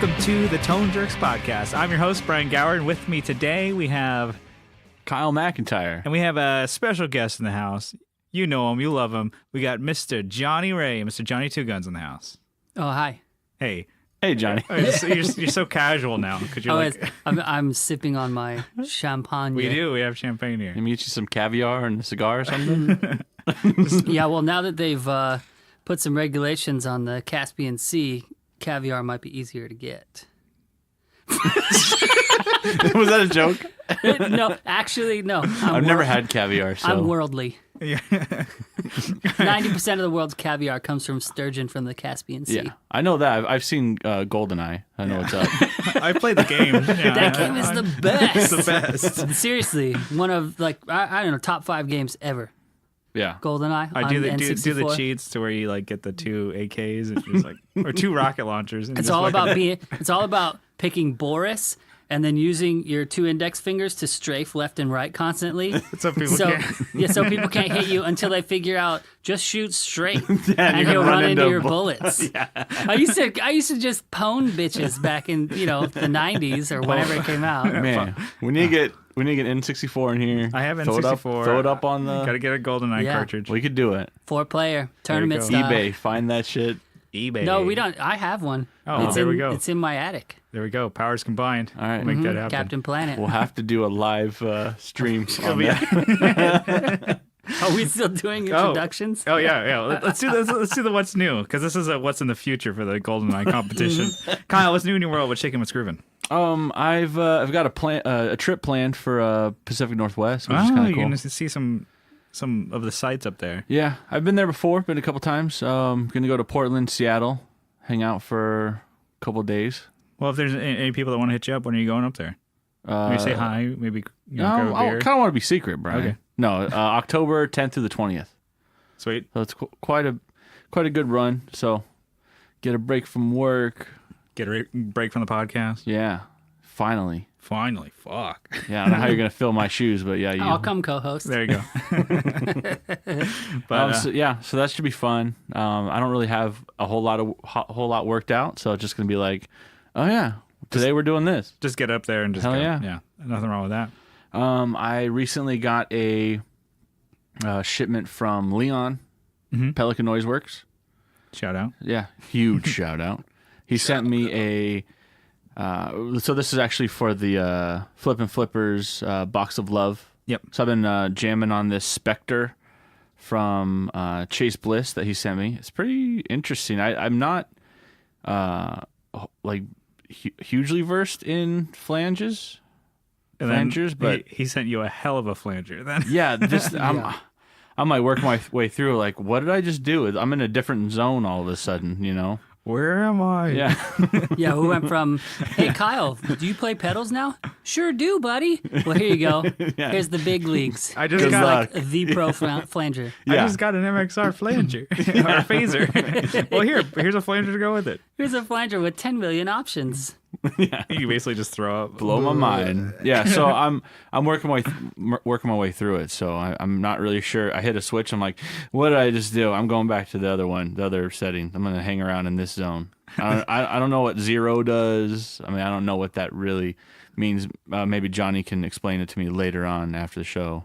welcome to the Tone Jerks Podcast. I'm your host, Brian Gower, and with me today we have Kyle McIntyre. And we have a special guest in the house. You know him, you love him. We got Mr. Johnny Ray, Mr. Johnny Two Guns in the house. Oh, hi. Hey. Hey, Johnny. You're so casual now. Because you're I'm sipping on my champagne. We do. We have champagne here. Let me get you some caviar and a cigar or something. Yeah, well, now that they've put some regulations on the Caspian Sea, caviar might be easier to get. Was that a joke? No, actually, no. I've never had caviar, so... I'm worldly. Yeah. 90% of the world's caviar comes from sturgeon from the Caspian Sea. Yeah, I know that. I've seen GoldenEye. I know what's up. I played the game. Yeah, That game is the best. It's the best. Seriously, one of, I don't know, top 5 games ever. Yeah. GoldenEye I on do the N64. cheats to where you get the 2 AKs and just or 2 rocket launchers. And It's all about picking Boris and then using your 2 index fingers to strafe left and right constantly. So people can't. Yeah, so people can't hit you until they figure out just shoot straight, and and he'll run into your a bullets. Yeah. I used to just pwn bitches back in the 90s or whenever it came out. Man, we need to get N64 in here. I have N64. N64. Throw it up on the... Got to get a GoldenEye cartridge. We could do it. 4-player tournament go. style. eBay, find that shit. eBay. No, we don't. I have one. Oh, there we go. It's in my attic. There we go. Powers combined. All right. We'll make that happen. Captain Planet. We'll have to do a live stream on that. Are we still doing introductions? Oh yeah. Let's do this. Let's do the what's new, because this is a what's in the future for the GoldenEye competition. Kyle, what's new in your world? What's shaking? What's grooving? I've got a trip planned for Pacific Northwest, which is kind of you're cool. gonna see some of the sites up there. Yeah, I've been there before. Been a couple times. Gonna go to Portland, Seattle, hang out for a couple of days. Well, if there's any people that want to hit you up, when are you going up there? Maybe say hi. Maybe grab a I beer. kind of want to be secret, Brian. Okay. No, October 10th through the 20th. Sweet. So it's quite a good run. So get a break from work. Get a break from the podcast. Yeah, finally. Fuck. Yeah, I don't know how you're gonna fill my shoes, but yeah, I'll come co-host. There you go. But so that should be fun. I don't really have a whole lot worked out, so it's just gonna be like, oh yeah, today we're doing this. just get up there and just Hell go. yeah. Nothing wrong with that. I recently got a shipment from Leon, Pelican Noise Works. Shout out. Yeah, huge shout out. He sent me a. So this is actually for the Flippin' Flippers Box of Love. Yep. So I've been jamming on this Spectre from Chase Bliss that he sent me. It's pretty interesting. I'm not hugely versed in flangers. But he sent you a hell of a flanger then. yeah, this I'm like working my way through. Like, what did I just do? I'm in a different zone all of a sudden. You know. Where am I? Yeah. Yeah, we went from, hey, Kyle, do you play pedals now? Sure do, buddy. Well, here you go. Yeah. Here's the big leagues. I just Good got luck. Like the pro flanger. I Yeah. just got an MXR flanger or a phaser. Well, here's a flanger to go with it. Here's a flanger with 10 million options. You basically just throw up. Blow my mind. Yeah, so I'm working my way through it. So I'm not really sure. I hit a switch. I'm like, what did I just do? I'm going back to the other setting. I'm gonna hang around in this zone. I don't know what 0 does. I mean, I don't know what that really means. Maybe Johnny can explain it to me later on after the show.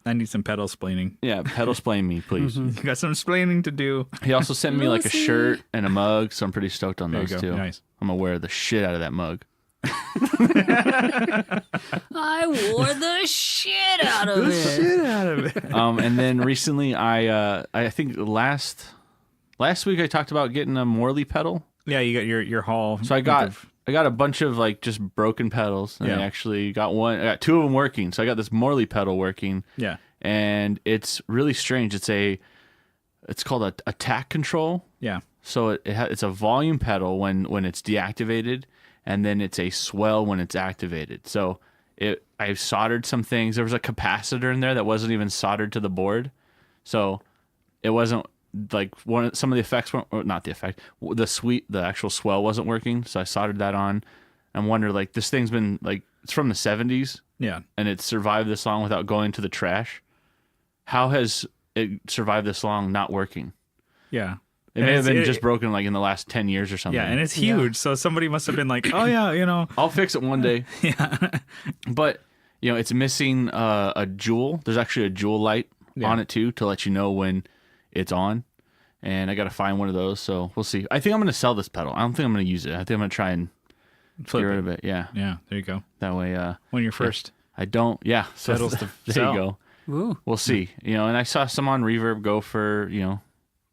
I need some pedal splaining. Yeah, pedal splain me, please. You got some splaining to do. He also sent me like a shirt and a mug, so I'm pretty stoked on There you those go. too. Nice. I'm gonna wear the shit out of that mug. I wore the shit out of it. Shit out of it. And then recently, I think last week I talked about getting a Morley pedal. Yeah, you got your haul. So I got a bunch of like just broken pedals, and I actually got one. I got 2 of them working. So I got this Morley pedal working. Yeah, and it's really strange. It's called a attack control. Yeah. So it's a volume pedal when it's deactivated, and then it's a swell when it's activated. So I soldered some things. There was a capacitor in there that wasn't even soldered to the board, so it wasn't like some of the effects weren't, or not the effect, the actual swell wasn't working. So I soldered that on. And wonder, like, this thing's been like, it's from the 70s. Yeah. And it's survived this long without going to the trash. How has it survived this long not working? Yeah. It may have been just broken like in the last 10 years or something. Yeah, and it's huge. So somebody must have been like, oh yeah, I'll fix it one day. yeah. But it's missing a jewel. There's actually a jewel light on it too to let you know when it's on. And I got to find one of those. So we'll see. I think I'm going to sell this pedal. I don't think I'm going to use it. I think I'm going to try and Flip get rid it. of it. Yeah. Yeah, there you go. That way. When you're first. I don't. Yeah. So Pedals to there sell. you go. Ooh. We'll see. And I saw some on Reverb go for,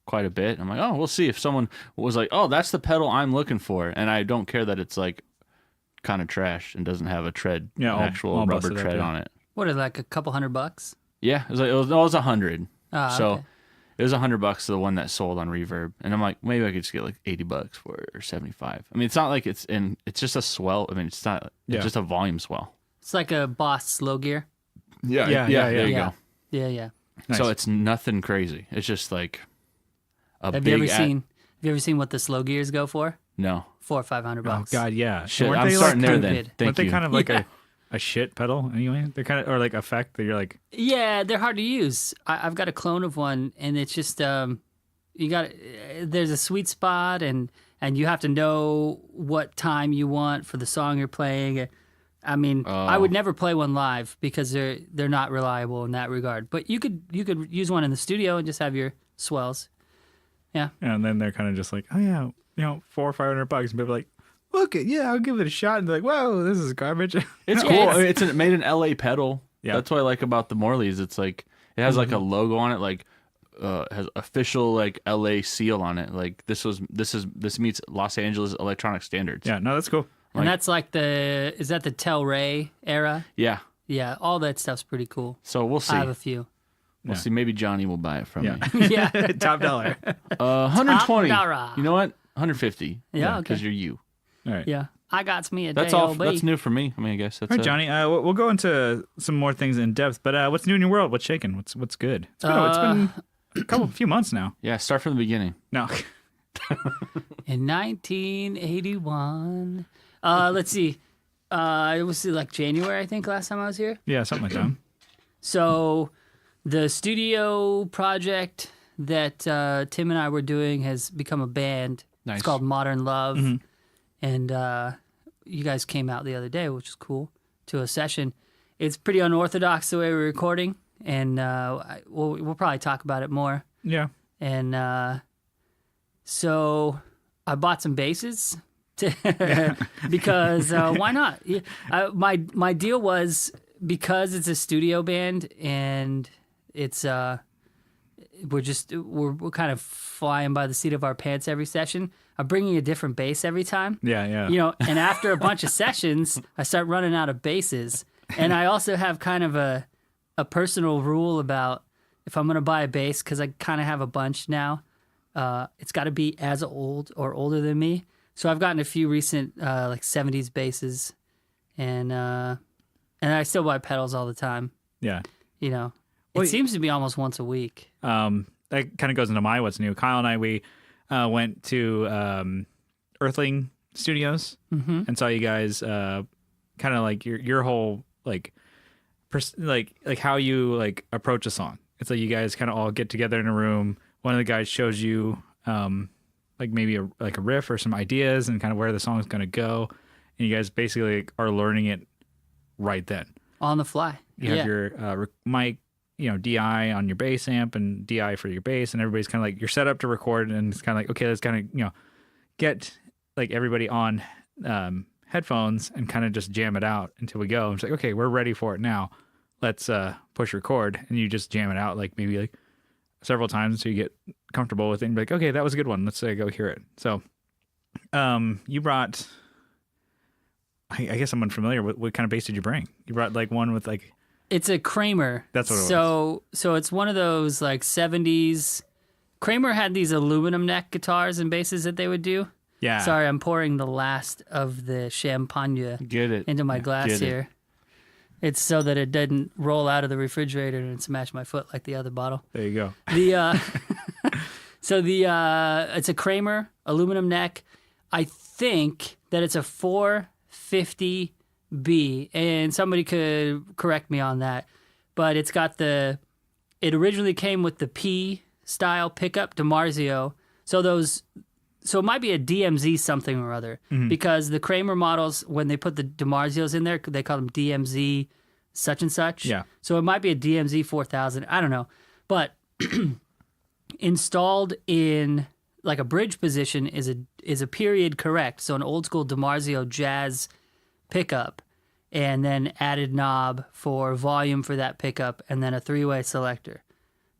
quite a bit. I'm like, oh, we'll see if someone was like, oh, that's the pedal I'm looking for. And I don't care that it's like kind of trash and doesn't have a tread, Yeah, an actual all rubber busted up, tread yeah. on it. What is like a couple $100? Yeah, it was 100. So Okay. it was $100 to the one that sold on Reverb, and I'm like, maybe I could just get like $80 for it or 75. I mean, it's not like it's just a swell. I mean, it's not. It's just a volume swell. It's like a Boss slow gear. Yeah. There you Yeah. go. Yeah, yeah. Nice. So it's nothing crazy. It's just like a Have big. you ever seen what the slow gears go for? No. $400 or $500. Oh God, yeah. Shit, Weren't I'm they starting like, there then. stupid? Thank Weren't they you. kind of like Yeah. a shit pedal anyway? They're kind of or like effect that you're like. Yeah, they're hard to use. I've got a clone of one, and it's just there's a sweet spot, and you have to know what time you want for the song you're playing. I mean, I would never play one live because they're not reliable in that regard. But you could use one in the studio and just have your swells. Yeah. And then they're kind of just like, oh yeah, $400 or $500, and people are like, look, I'll give it a shot, and they're like, whoa, this is garbage. It's Yeah, cool. it's- It's made an LA pedal. Yeah. That's what I like about the Morleys. It's like it has like a logo on it, like has official like LA seal on it. Like this meets Los Angeles electronic standards. Yeah, no, that's cool. And that's like is that the Telray era? Yeah. Yeah, all that stuff's pretty cool. So we'll see. I have a few. We'll see. Maybe Johnny will buy it from Yeah, me. Yeah. top dollar. 120. dollar. You know what? 150. Yeah, okay. Because you're you. All right. Yeah. I got me a That's day all. old That's new for me. I mean, I guess that's All right, Johnny. We'll go into some more things in depth, but what's new in your world? What's shaking? What's good? It's been a few months now. Yeah. Start from the beginning. No. In 1981. Let's see. It was like January, I think, last time I was here. Yeah, something like that. So the studio project that Tim and I were doing has become a band. Nice. It's called Modern Love. And you guys came out the other day, which is cool, to a session. It's pretty unorthodox the way we're recording, and we'll probably talk about it more. Yeah. And so I bought some basses because why not? Yeah, my deal was because it's a studio band and it's we're kind of flying by the seat of our pants every session. I'm bringing a different bass every time. Yeah. And after a bunch of sessions, I start running out of basses. And I also have kind of a personal rule about if I'm going to buy a bass, because I kind of have a bunch now, it's got to be as old or older than me. So I've gotten a few recent like 70s basses, and I still buy pedals all the time. Yeah. It Well, seems to be almost once a week. That kind of goes into my what's new. Kyle and I, we went to Earthling Studios and saw you guys kind of like your whole like how you like approach a song. It's like you guys kind of all get together in a room. One of the guys shows you like maybe a riff or some ideas and kind of where the song is going to go, and you guys basically are learning it right then. On the fly. You have your mic, DI on your bass amp and DI for your bass, and everybody's kind of like you're set up to record, and it's kind of like, okay, let's kind of get like everybody on headphones and kind of just jam it out until we go. And it's like, okay, we're ready for it now. Let's push record, and you just jam it out like maybe like several times until you get comfortable with it and be like, okay, that was a good one. Let's go hear it. So you brought, I guess I'm unfamiliar. What kind of bass did you bring? You brought like one with like... It's a Kramer. That's what it was. So it's one of those like 70s. Kramer had these aluminum neck guitars and basses that they would do. Yeah. Sorry, I'm pouring the last of the champagne Get it. into my glass Get it. here. It's so that it doesn't roll out of the refrigerator and smash my foot like the other bottle. There you go. It's a Kramer aluminum neck. I think that it's a 450B, and somebody could correct me on that. But it's got it originally came with the P style pickup, DiMarzio. So it might be a DMZ something or other because the Kramer models, when they put the DiMarzios in there, they call them DMZ such and such. Yeah. So it might be a DMZ 4000. I don't know. But installed in like a bridge position is a period correct. So an old school DiMarzio jazz pickup, and then added knob for volume for that pickup, and then a 3-way selector.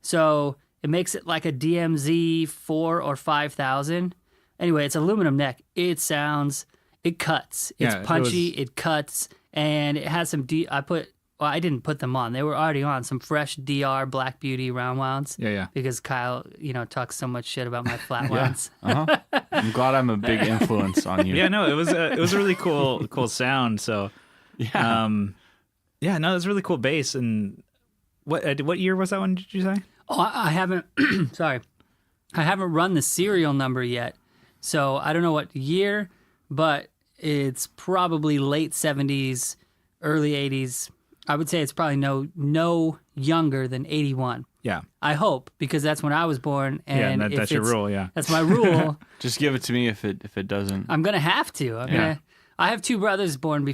So it makes it like a DMZ 4 or 5000. Anyway, it's aluminum neck. It cuts. It's punchy. It cuts, and it has some I didn't put them on. They were already on some fresh DR Black Beauty round wounds. Yeah. Because Kyle, talks so much shit about my flat wounds. I'm glad I'm a big influence on you. Yeah, no, it was a really cool sound. So, Yeah. yeah, no, it was a really cool bass. And what year was that one? Did you say? Oh, I haven't. Sorry, I haven't run the serial number yet, so I don't know what year, but it's probably late 70s, early 80s. I would say it's probably no younger than 81. Yeah. I hope, because that's when I was born. And Yeah, that's your rule, yeah. That's my rule. Just give it to me if it doesn't. I'm gonna have to. I have two brothers born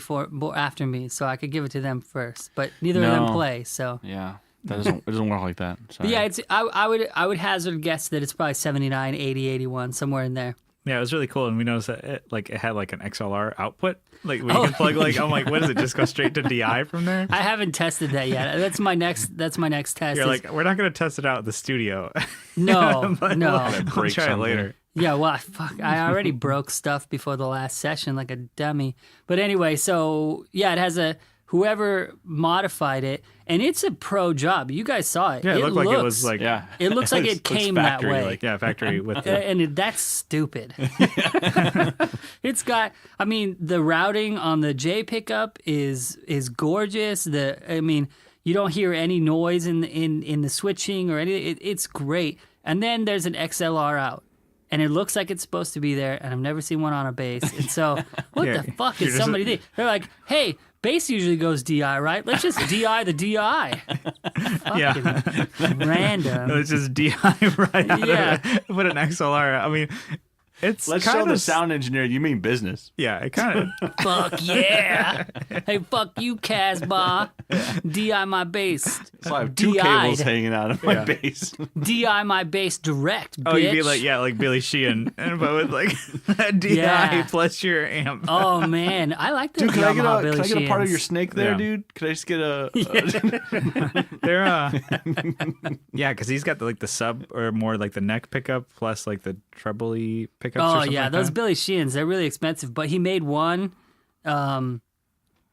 after me, so I could give it to them first. But neither of them play, so. Yeah. It doesn't work like that. Sorry. But yeah, I would hazard a guess that it's probably 79, 80, 81, somewhere in there. Yeah, it was really cool, and we noticed that it had like an XLR output. Like we could plug I'm like, what does it just go straight to DI from there? I haven't tested that yet. That's my next test. You're like, we're not going to test it out at the studio. No, no. We'll try it later. Yeah, well, I already broke stuff before the last session like a dummy. But anyway, so yeah, it has whoever modified it, and it's a pro job. You guys saw it. Yeah, it looked like it was like It looks like it came factory, that way. like, yeah, factory with and that's stupid. It's got, I mean, the routing on the J pickup is gorgeous. You don't hear any noise in the switching or anything. It's great. And then there's an XLR out, and it looks like it's supposed to be there, and I've never seen one on a bass. And so, what the fuck is somebody doing? They're like, hey, bass usually goes DI, right? Let's just DI the DI. yeah, random. It's just DI right out of it. Put an XLR. I mean, let's show the sound engineer. You mean business? Yeah, it kind of. Fuck yeah! Hey, fuck you, Casbah. DI my bass. So I have two cables hanging out of my bass. DI my bass direct, bitch. Oh, you'd be like Billy Sheehan, but with like DI plus your amp. Oh man, I like that. Dude, can I get a part of your snake there, dude? Could I just get a? They're because he's got the sub or more like the neck pickup plus like the trebly pickups. Oh yeah, those Billy Sheehan's, they're really expensive. But he made one.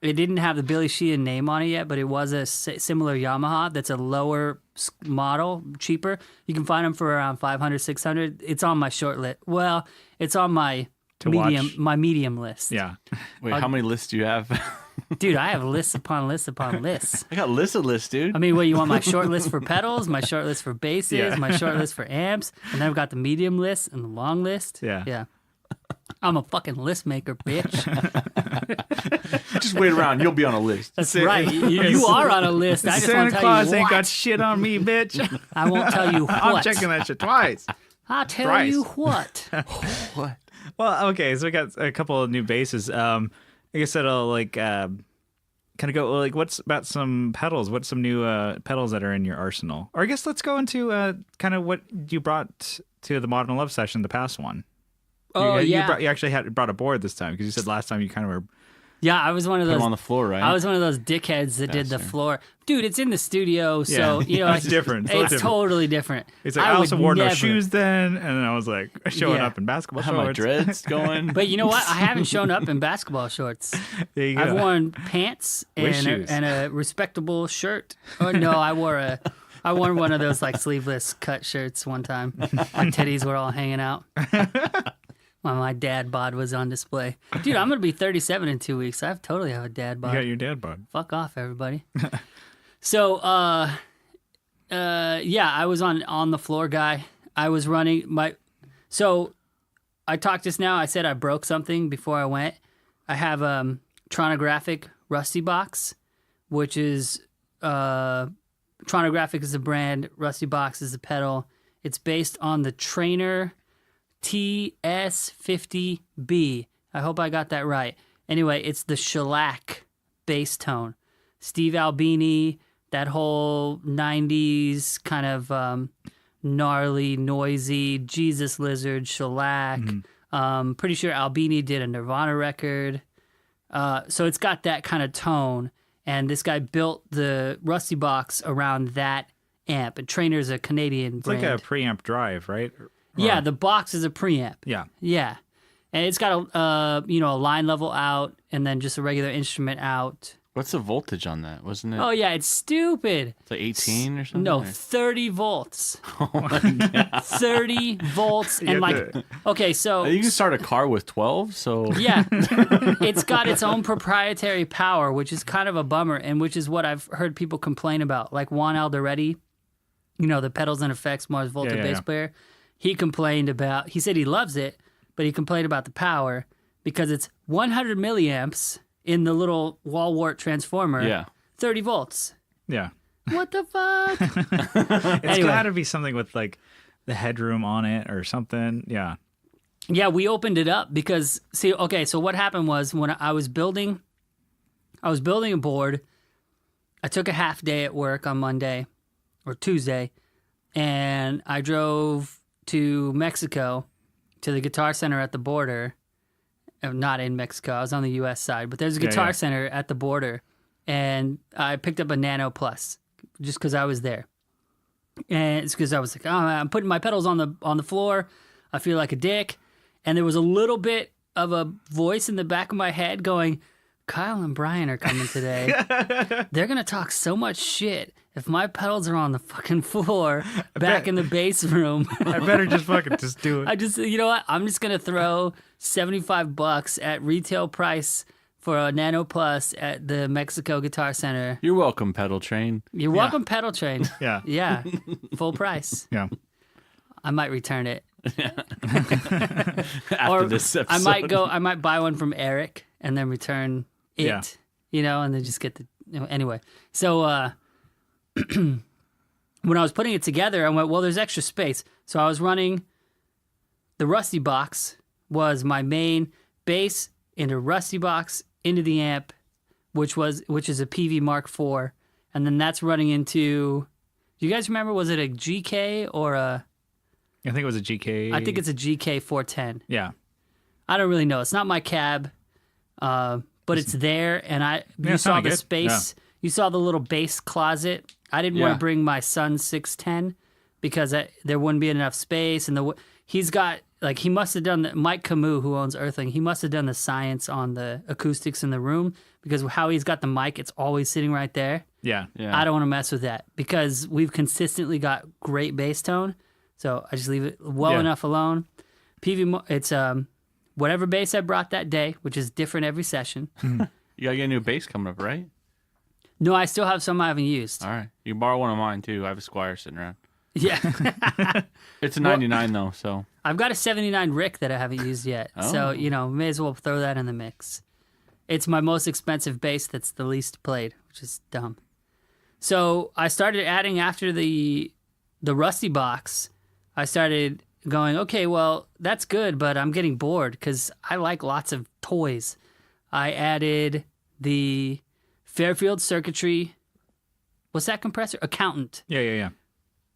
It didn't have the Billy Sheehan name on it yet, but it was a similar Yamaha that's a lower model, cheaper. You can find them for around $500, $600. It's on my short list. Well, it's on my medium list. Yeah. Wait, how many lists do you have? Dude, I have lists upon lists upon lists. I got lists of lists, dude. I mean, you want my short list for pedals, my short list for basses, my short list for amps, and then I've got the medium list and the long list. Yeah. I'm a fucking list maker, bitch. Just wait around. You'll be on a list. That's right. You are on a list. I just Santa want to tell Claus you ain't what. got shit on me, bitch. I won't tell you what. I'm checking that shit twice. I'll tell Thrice. you what. What? Well, okay, so we got a couple of new basses. I guess that'll kind of go like, what's about some pedals? What's some new pedals that are in your arsenal? Or I guess let's go into kind of what you brought to the Modern Love session, the past one. You actually brought a board this time because you said last time you kind of were. Yeah, I was one of Put those. them on the floor, right? I was one of those dickheads that did the floor. Dude, it's in the studio, so it's different. It's totally different. It's like I also wore no shoes then, and then I was like showing up in basketball shorts. My dreads going. But you know what? I haven't shown up in basketball shorts. There you go. I've worn pants and a respectable shirt. Oh no, I wore one of those like sleeveless cut shirts one time. My titties were all hanging out. While my dad bod was on display. Dude, I'm going to be 37 in 2 weeks. I totally have a dad bod. You got your dad bod. Fuck off, everybody. So, I was on the floor guy. I was running So, I talked just now. I said I broke something before I went. I have Tronographic Rusty Box, which is Tronographic is the brand. Rusty Box is the pedal. It's based on the Trainer TS50B. I hope I got that right. Anyway, it's the shellac bass tone. Steve Albini, that whole 90s kind of gnarly, noisy, Jesus Lizard, shellac. Pretty sure Albini did a Nirvana record. So it's got that kind of tone. And this guy built the Rusty Box around that amp. And Trainer's a Canadian It's brand. like a preamp drive, right? Yeah, the box is a preamp. Yeah. Yeah. And it's got a line level out and then just a regular instrument out. What's the voltage on that? Wasn't it? Oh yeah, it's stupid. It's like 18 or something? No, Or- 30 volts. Oh my God. 30 volts and like okay, so You can start a car with 12, so yeah. It's got its own proprietary power, which is kind of a bummer and which is what I've heard people complain about. Like Juan Alderete, the Pedals and Effects Mars Volta bass player, he said he loves it, but he complained about the power because it's 100 milliamps in the little wall wart transformer. yeah. 30 volts. Yeah. What the fuck? It's Anyway. got to be something with like the headroom on it or something. Yeah. Yeah, we opened it up because so what happened was when I was building a board. I took a half day at work on Monday or Tuesday, and I drove to Mexico to the Guitar Center at the border. Not in Mexico, I was on the U.S. side, but there's a Guitar Center at the border, and I picked up a Nano Plus just because I was there, and it's because I was like, oh, I'm putting my pedals on the floor. I feel like a dick, and there was a little bit of a voice in the back of my head going, Kyle and Brian are coming today. They're going to talk so much shit if my pedals are on the fucking floor back in the bass room. I better just fucking just do it. I just, you know what? I'm just going to throw $75 at retail price for a Nano Plus at the Mexico Guitar Center. You're welcome, Pedal Train. You're welcome, Pedal Train. Yeah. Yeah. Full price. Yeah. I might return it. After this episode. I might buy one from Eric and then return it, Yeah. and then just get the, anyway. So, when I was putting it together, I went, well, there's extra space. So I was running the Rusty Box was my main bass into Rusty Box into the amp, which is a PV Mark IV. And then that's running into, do you guys remember, was it a GK or a, I think it was a GK. I think it's a GK 410. Yeah. I don't really know. It's not my cab, but it's there. And you it saw sounded the good. space. Yeah. You saw the little bass closet. I didn't want Yeah. to bring my son's 610 because there wouldn't be enough space. And he's got, like, he must have done, Mike Camus, who owns Earthling, he must have done the science on the acoustics in the room because how he's got the mic, it's always sitting right there. Yeah. Yeah. I don't want to mess with that because we've consistently got great bass tone. So I just leave it enough alone. It's whatever bass I brought that day, which is different every session. You gotta get a new bass coming up, right? No, I still have some I haven't used. All right. You can borrow one of mine, too. I have a Squire sitting around. Yeah. It's a 99, though, so. I've got a 79 Rick that I haven't used yet. So, may as well throw that in the mix. It's my most expensive bass that's the least played, which is dumb. So I started adding after the Rusty Box. I started going, okay, well, that's good, but I'm getting bored because I like lots of toys. I added the Fairfield Circuitry. What's that compressor? Accountant. Yeah.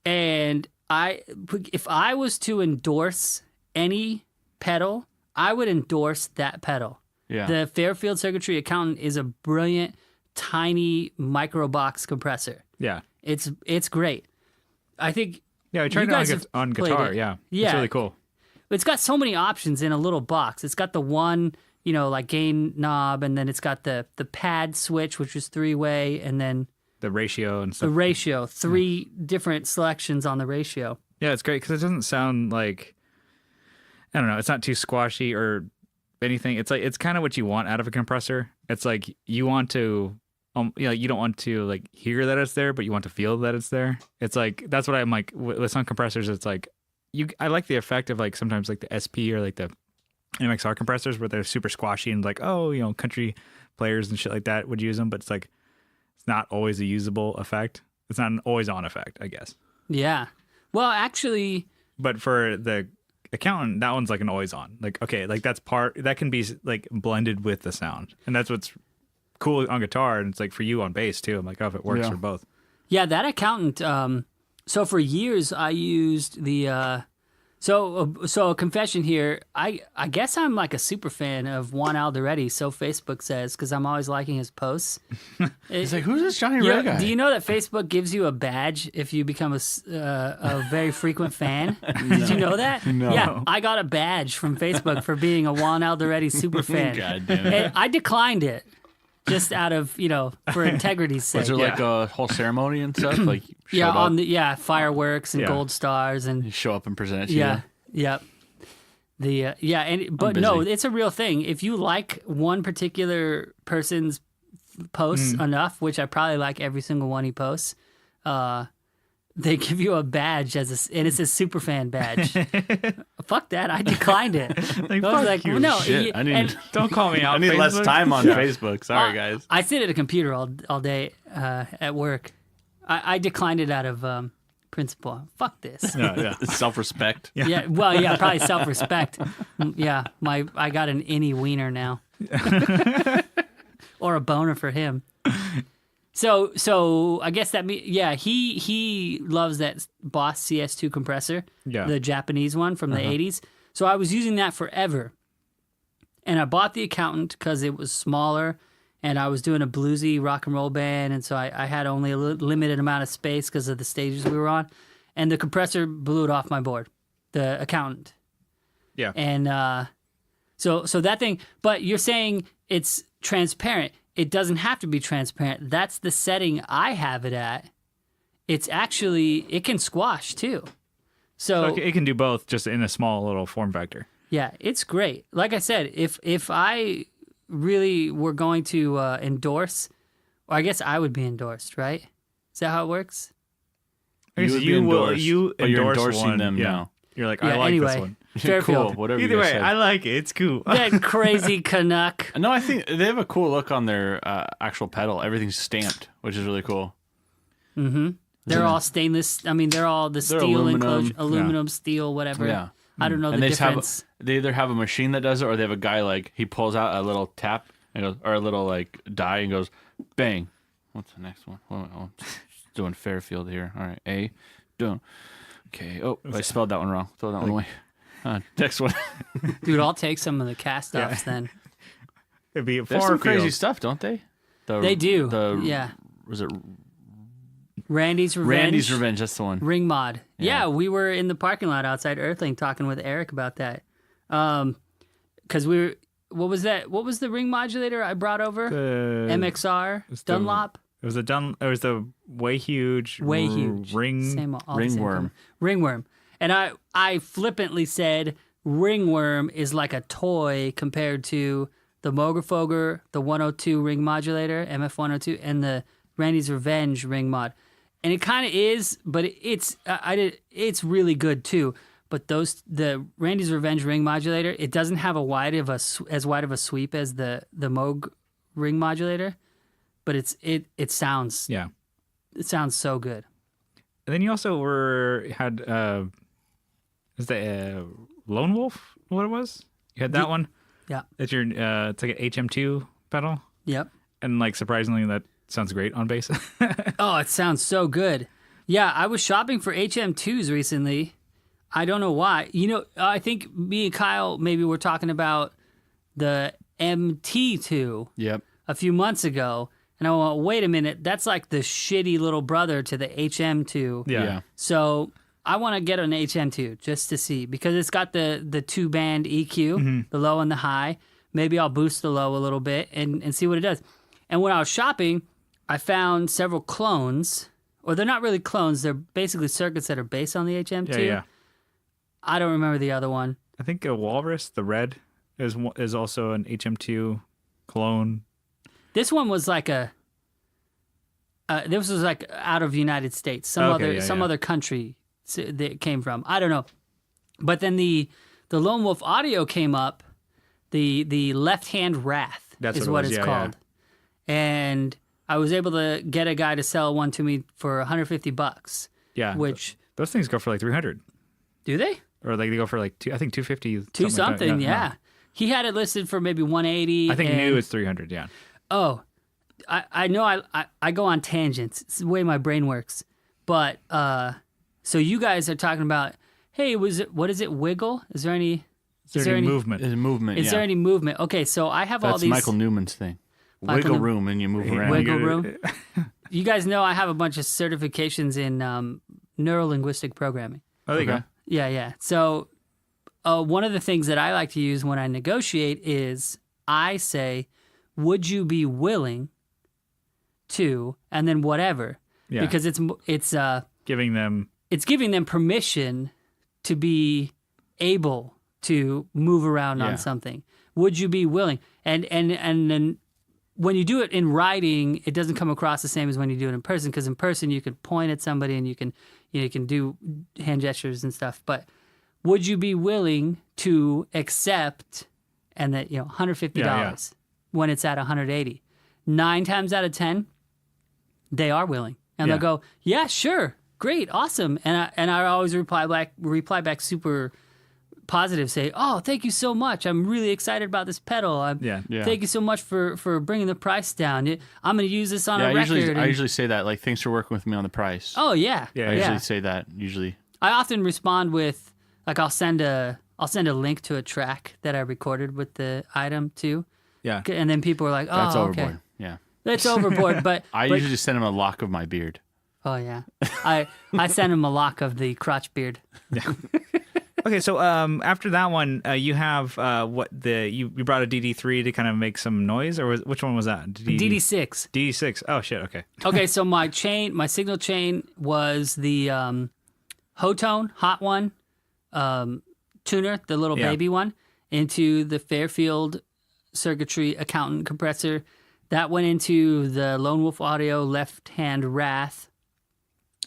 And if I was to endorse any pedal, I would endorse that pedal. Yeah. The Fairfield Circuitry Accountant is a brilliant, tiny micro box compressor. Yeah. It's great. I think. Yeah, I tried you it guys on, have on played guitar. it. Yeah. Yeah. It's really cool. It's got so many options in a little box. It's got the one, like gain knob, and then it's got the pad switch, which is 3-way, and then The ratio and the stuff. ratio, 3 different selections on the ratio. Yeah, it's great because it doesn't sound like, I don't know, it's not too squashy or anything. It's like, it's kind of what you want out of a compressor. It's like you want to, you don't want to like hear that it's there, but you want to feel that it's there. It's like, that's what I'm like with some compressors. It's like, I like the effect of like sometimes like the SP or like the MXR compressors where they're super squashy and like, country players and shit like that would use them, but it's like, it's not always a usable effect. It's not an always on effect, I guess. Yeah. Well, actually, But for the accountant, that one's like an always on. Like, okay, like that can be like blended with the sound. And that's what's cool on guitar. And it's like for you on bass too. I'm like, oh, if it works for both. Yeah, that accountant. So for years I used the. So a confession here. I guess I'm like a super fan of Juan Alderete. So Facebook says, because I'm always liking his posts. It's like, who's this Johnny Ray guy? Do you know that Facebook gives you a badge if you become a very frequent fan? Did you know that? No. Yeah, I got a badge from Facebook for being a Juan Alderete super fan. God damn it. And I declined it. Just out of, for integrity's sake. Was there like a whole ceremony and stuff? Like, showed up? Fireworks and gold stars and You show up and present it to you. Yep. But no, it's a real thing. If you like one particular person's posts enough, which I probably like every single one he posts, they give you a badge and it's a superfan badge. Fuck that! I declined it. Like, I was like, you. no, Shit, Don't call me out. I need Facebook. less time on Facebook. Sorry, guys. I sit at a computer all day at work. I declined it out of principle. Fuck this. Yeah. Self-respect. Yeah. Well, yeah, probably self-respect. Yeah, I got an innie wiener now, or a boner for him. So I guess that he loves that Boss CS2 compressor, the Japanese one from the 80s. So I was using that forever, and I bought the accountant because it was smaller, and I was doing a bluesy rock and roll band, and so I had only a limited amount of space because of the stages we were on, and the compressor blew it off my board, the accountant. Yeah. And so that thing, but you're saying it's transparent. It doesn't have to be transparent. That's the setting I have it at. It's actually, it can squash too. So it can do both just in a small little form factor. Yeah, it's great. Like I said, if I really were going to endorse, or I guess I would be endorsed, right? Is that how it works? You're endorsing them now. You're like, I like this one. Fairfield. Cool, whatever Either you guys way, said. I like it. It's cool. That crazy Canuck. No, I think they have a cool look on their actual pedal. Everything's stamped, which is really cool. Mm-hmm. They're all stainless. I mean, they're all the steel aluminum. enclosure, aluminum, steel, whatever. Yeah. I don't know And the they difference. they either have a machine that does it, or they have a guy like he pulls out a little tap and goes, or a little like die and goes, bang. What's the next one? Oh, I'm doing Fairfield here. All right, A, done. Okay. Oh, I spelled that one wrong. Throw that one away. Next one. Dude, I'll take some of the cast offs then. It'd be There's some crazy stuff, don't they? They do. Yeah. Was it Randy's Revenge? Randy's Revenge? That's the one. Ring Mod. Yeah, we were in the parking lot outside Earthling talking with Eric about that. Because we were, what was that? What was the ring modulator I brought over? MXR? Dunlop? It was the way huge ringworm. Ringworm. And I flippantly said ringworm is like a toy compared to the Mogerfoger, the 102 ring modulator, MF102, and the Randy's Revenge ring mod. And it kind of is, but it's really good too. But the Randy's Revenge ring modulator, it doesn't have as wide of a sweep as the Moog ring modulator, but it sounds so good. And then you also had is that Lone Wolf? What it was? You had that one. Yeah. It's it's like an HM2 pedal. Yep. And like surprisingly, that sounds great on bass. Oh, it sounds so good. Yeah, I was shopping for HM2s recently. I don't know why. I think me and Kyle maybe were talking about the MT2 a few months ago. And I went, wait a minute, that's like the shitty little brother to the HM2. Yeah. So I want to get an HM2 just to see, because it's got the two-band EQ, the low and the high. Maybe I'll boost the low a little bit and see what it does. And when I was shopping, I found several clones, or they're not really clones. They're basically circuits that are based on the HM2. Yeah. I don't remember the other one. I think a Walrus, the red, is also an HM2 clone. This one was like this was like out of the United States, some other country that it came from. I don't know. But then the Lone Wolf Audio came up, the Left Hand Wrath is what it's called. Yeah. And I was able to get a guy to sell one to me for $150. Yeah. Which those things go for like $300. Do they? or like they go for like I think 250. Two something, like that. yeah. He had it listed for maybe 180. I think new is 300. Yeah. Oh, I know I go on tangents. It's the way my brain works. But so you guys are talking about, hey, what is it? Wiggle? Is there any movement? There's movement. Is there any movement? Okay, so I have all That's these. Michael Newman's thing. Wiggle room and you move around. Wiggle room. You guys know I have a bunch of certifications in neuro-linguistic programming. Oh, there you go. Yeah. So one of the things that I like to use when I negotiate is I say, would you be willing to, and then whatever. Yeah. Because it's Giving them permission to be able to move around on something. Would you be willing? And then when you do it in writing, it doesn't come across the same as when you do it in person, because in person you could point at somebody and you can do hand gestures and stuff. But would you be willing to accept and that $150 when it's at 180? 9 times out of 10, they are willing, and they'll go, yeah, sure, great, awesome. And I always reply back super positive, say, oh, thank you so much. I'm really excited about this pedal. Thank you so much for bringing the price down. I'm going to use this on a record. I usually say that, like, thanks for working with me on the price. Oh yeah. I usually say that. I often respond with, like, I'll send a link to a track that I recorded with the item too. Yeah. And then people are like, oh, That's overboard. okay. Yeah. That's overboard. But I usually just send him a lock of my beard. Oh yeah. I send him a lock of the crotch beard. Yeah. Okay, so after that one, you have you brought a DD3 to kind of make some noise, or which one was that? DD6. DD6. Oh shit. Okay. Okay, so my signal chain was the Hotone Hot One tuner, the little baby one, into the Fairfield circuitry accountant compressor. That went into the Lone Wolf Audio Left Hand Wrath.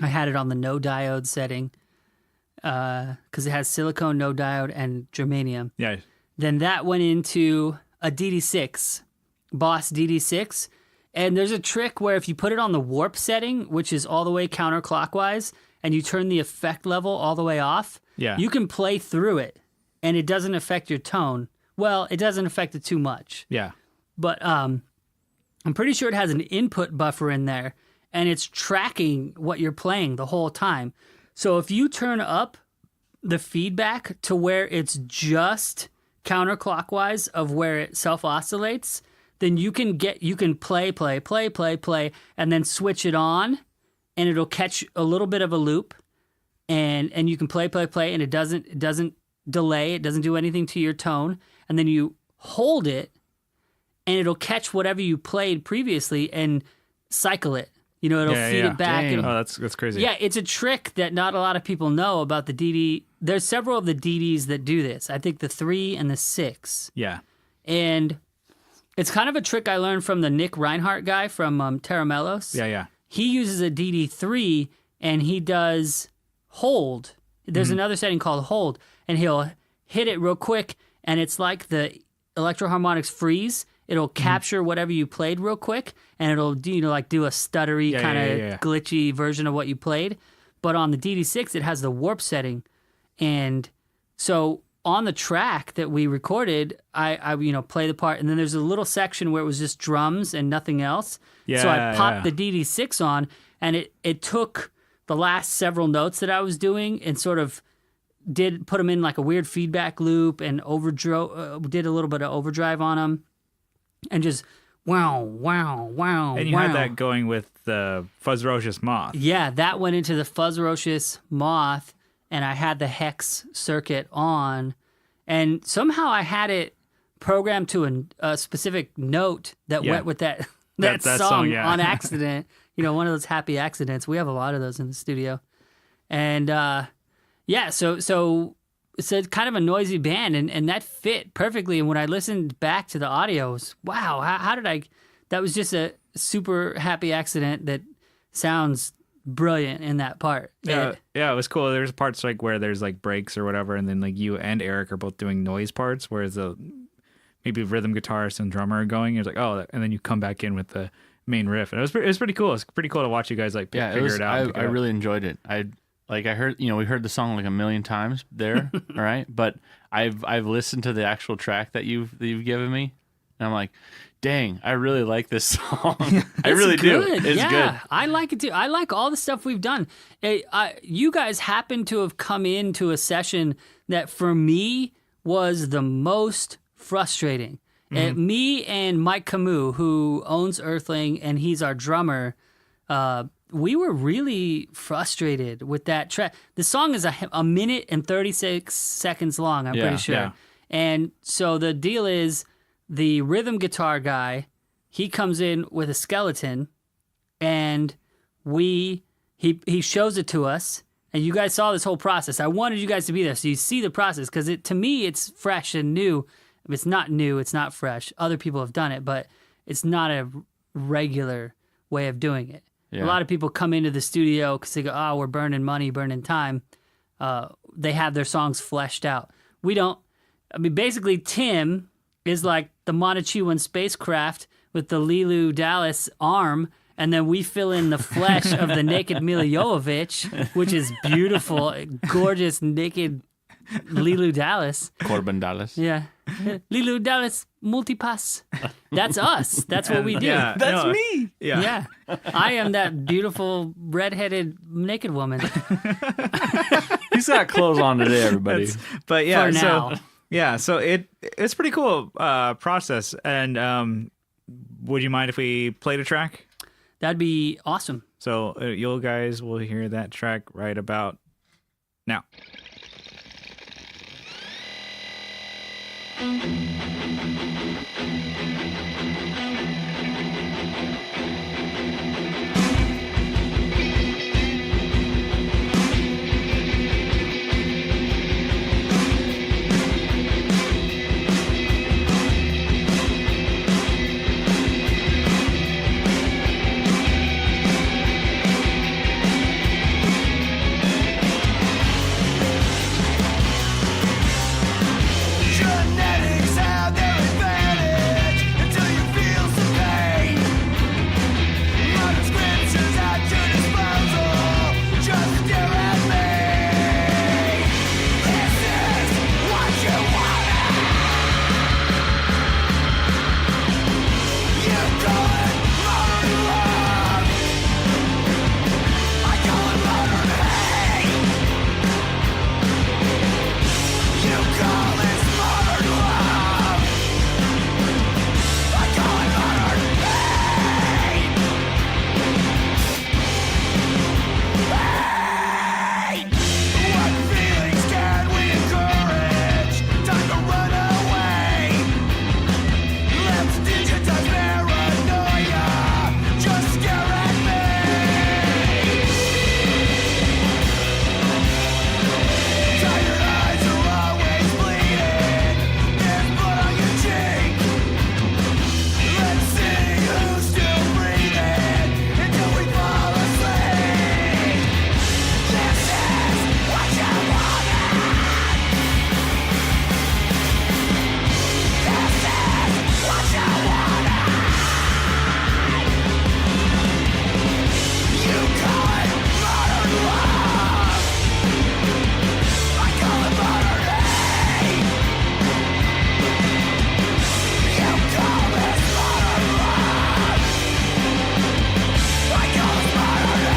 I had it on the no diode setting because it has silicone, no diode, and germanium. Yeah. Then that went into a DD6, Boss DD6. And there's a trick where if you put it on the warp setting, which is all the way counterclockwise, and you turn the effect level all the way off, you can play through it, and it doesn't affect your tone. Well, it doesn't affect it too much. Yeah. But I'm pretty sure it has an input buffer in there, and it's tracking what you're playing the whole time. So if you turn up the feedback to where it's just counterclockwise of where it self-oscillates, then you can play, and then switch it on, and it'll catch a little bit of a loop, and you can play, and it doesn't delay, it doesn't do anything to your tone, and then you hold it, and it'll catch whatever you played previously and cycle it. It'll feed it back. Oh, that's crazy. Yeah, it's a trick that not a lot of people know about the DD. There's several of the DDs that do this. I think the 3 and the 6. Yeah. And it's kind of a trick I learned from the Nick Reinhardt guy from Teramelos. Yeah. He uses a DD3 and he does hold. There's another setting called hold, and he'll hit it real quick, and it's like the Electro-Harmonics freeze. It'll capture whatever you played real quick, and it'll do a stuttery kind of glitchy version of what you played. But on the DD6, it has the warp setting, and so on the track that we recorded, I play the part, and then there's a little section where it was just drums and nothing else. Yeah, so I popped the DD6 on, and it took the last several notes that I was doing and sort of put them in like a weird feedback loop and did a little bit of overdrive on them. And just wow. And you had that going with the Fuzzrocious Moth. Yeah, that went into the Fuzzrocious Moth, and I had the Hex circuit on, and somehow I had it programmed to a specific note that went with that song on accident. One of those happy accidents. We have a lot of those in the studio, and so. It's a kind of a noisy band, and that fit perfectly. And when I listened back to the audio, it was, wow, how did I... That was just a super happy accident that sounds brilliant in that part. Yeah, it was cool. There's parts like where there's like breaks or whatever, and then like you and Eric are both doing noise parts, whereas maybe rhythm guitarist and drummer are going. It's like, oh, and then you come back in with the main riff. And it was pretty cool. It's pretty cool to watch you guys like figure it out. I really enjoyed it. like I heard, we heard the song like a million times there, all right? But I've listened to the actual track that you've given me, and I'm like, dang, I really like this song. I really do. It's good. I like it too. I like all the stuff we've done. You guys happen to have come into a session that for me was the most frustrating. Me and Mike Camus, who owns Earthling, and he's our drummer, we were really frustrated with that track. The song is a minute and 36 seconds long, I'm pretty sure. Yeah. And so the deal is the rhythm guitar guy, he comes in with a skeleton, and he shows it to us, and you guys saw this whole process. I wanted you guys to be there so you see the process, because to me it's fresh and new. It's not new, it's not fresh. Other people have done it, but it's not a regular way of doing it. Yeah. A lot of people come into the studio because they go, oh, we're burning money, burning time. They have their songs fleshed out. We don't. I mean, basically, Tim is like the Montechuan spacecraft with the Lilu Dallas arm, and then we fill in the flesh of the naked Mila Jovovich, which is beautiful, gorgeous, naked Lilu Dallas. Corbin Dallas. Yeah. Lilu Dallas multipass. That's us. That's what we do. Yeah, That's me. Yeah. Yeah. I am that beautiful redheaded naked woman. He's got clothes on today, everybody. But yeah, For now. so it's pretty cool process. And would you mind if we played a track? That'd be awesome. So you guys will hear that track right about now. Genetics have their advantage until you feel some pain. Modern scriptures at your disposal. Just stare at me. This is what you wanted. You call it modern love. I call it modern hate. You call this modern love. I call it modern pain. Pain. What feelings can we encourage? Time to run away. Let's digitize paranoia. Just stare at me. Tired eyes are always bleeding. There's blood on your cheek. Let's see who's still breathing until we fall asleep. This is what you wanted. This is what you wanted. You call it modern love. I call it modern hate. You call this modern love. I call it modern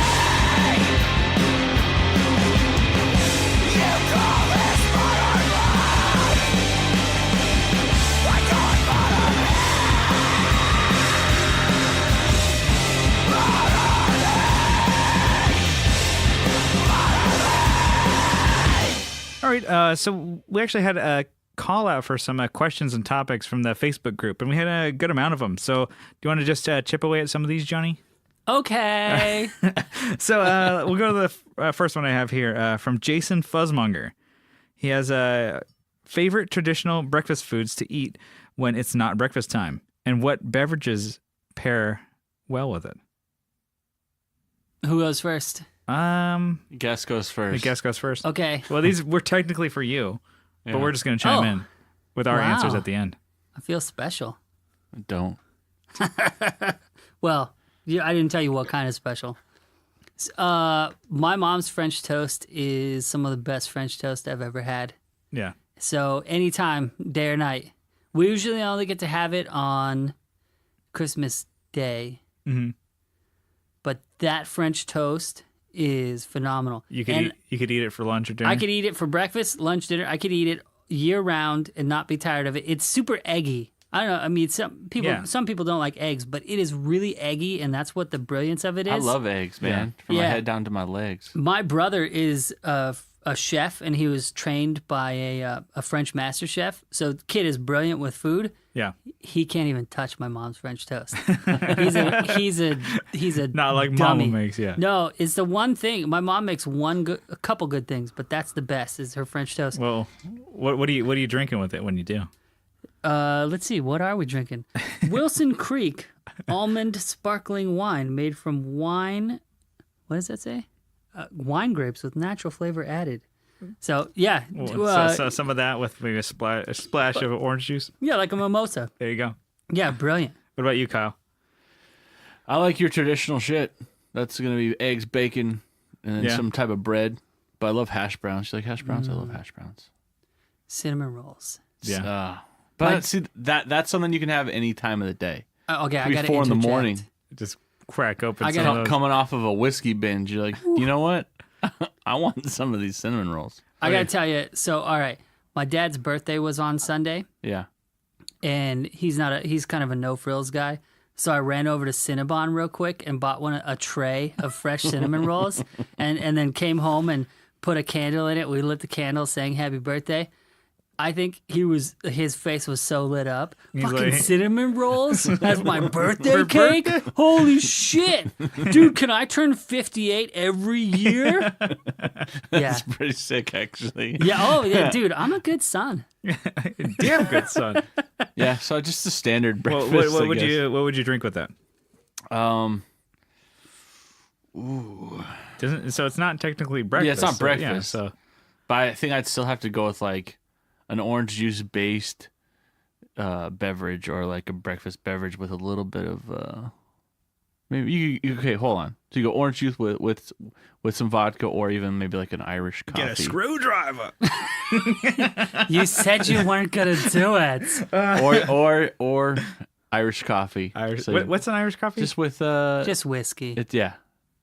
hate. You call this modern love. I call it modern All right. So we actually had a call out for some questions and topics from the Facebook group, and we had a good amount of them. So do you want to just chip away at some of these, Johnny? Okay. So we'll go to the first one I have here from Jason Fuzzmonger. He has favorite traditional breakfast foods to eat when it's not breakfast time, and what beverages pair well with it. Who goes first? Guest goes The first. guest goes first. Okay. Well, these were technically for you, Yeah. but we're just going to chime Oh. in with our Wow. answers at the end. I feel special. Don't. Well, I didn't tell you what kind of special. My mom's French toast is some of the best French toast I've ever had. Yeah. So anytime, day or night. We usually only get to have it on Christmas Day. Mm-hmm. But that French toast is phenomenal. You could eat it for lunch or dinner. I could eat it for breakfast, lunch, dinner. I could eat it year round and not be tired of it. It's super eggy. I don't know. I mean, some people don't like eggs, but it is really eggy, and that's what the brilliance of it is. I love eggs, man. From my head down to my legs. My brother is a chef, and he was trained by a French master chef. So the kid is brilliant with food. Yeah. He can't even touch my mom's French toast. He's a Not like dummy. Mama makes, yeah. No, it's the one thing. My mom makes a couple good things, but that's the best is her French toast. Well, what are you drinking with it when you do? Let's see. What are we drinking? Wilson Creek almond sparkling wine made from wine. What does that say? Wine grapes with natural flavor added. So yeah, So some of that with maybe a splash of orange juice. yeah, like a mimosa. There you go. Yeah, brilliant. What about you, Kyle? I like your traditional shit. That's gonna be eggs, bacon, and then some type of bread. But I love hash browns. You like hash browns? I love hash browns. Cinnamon rolls. Yeah. But see that's something you can have any time of the day. Okay, I Could be got 4 in the morning. Just crack open I some gotta- of those. Coming off of a whiskey binge, you're like, you know what? I want some of these cinnamon rolls. I gotta tell you. So all right, my dad's birthday was on Sunday, Yeah. and he's kind of a no frills guy. So I ran over to Cinnabon real quick and bought a tray of fresh cinnamon rolls, and then came home and put a candle in it. We lit the candle, sang "Happy Birthday." I think his face was so lit up. Fucking like- cinnamon rolls as my birthday cake? Holy shit. Dude, can I turn 58 every year? Yeah. It's pretty sick, actually. Yeah. Oh, yeah, dude, I'm a good son. Damn good son. Yeah, so just a standard breakfast. What I would guess. you drink with that? So it's not technically breakfast. Yeah, it's not breakfast. Yeah, so But I think I'd still have to go with like an orange juice based beverage or like a breakfast beverage with a little bit of maybe you okay, hold on. So you go orange juice with some vodka or even maybe like an Irish coffee. get a screwdriver. You said you weren't going to do it. or Irish coffee. Irish. So What's an Irish coffee? just with Just whiskey.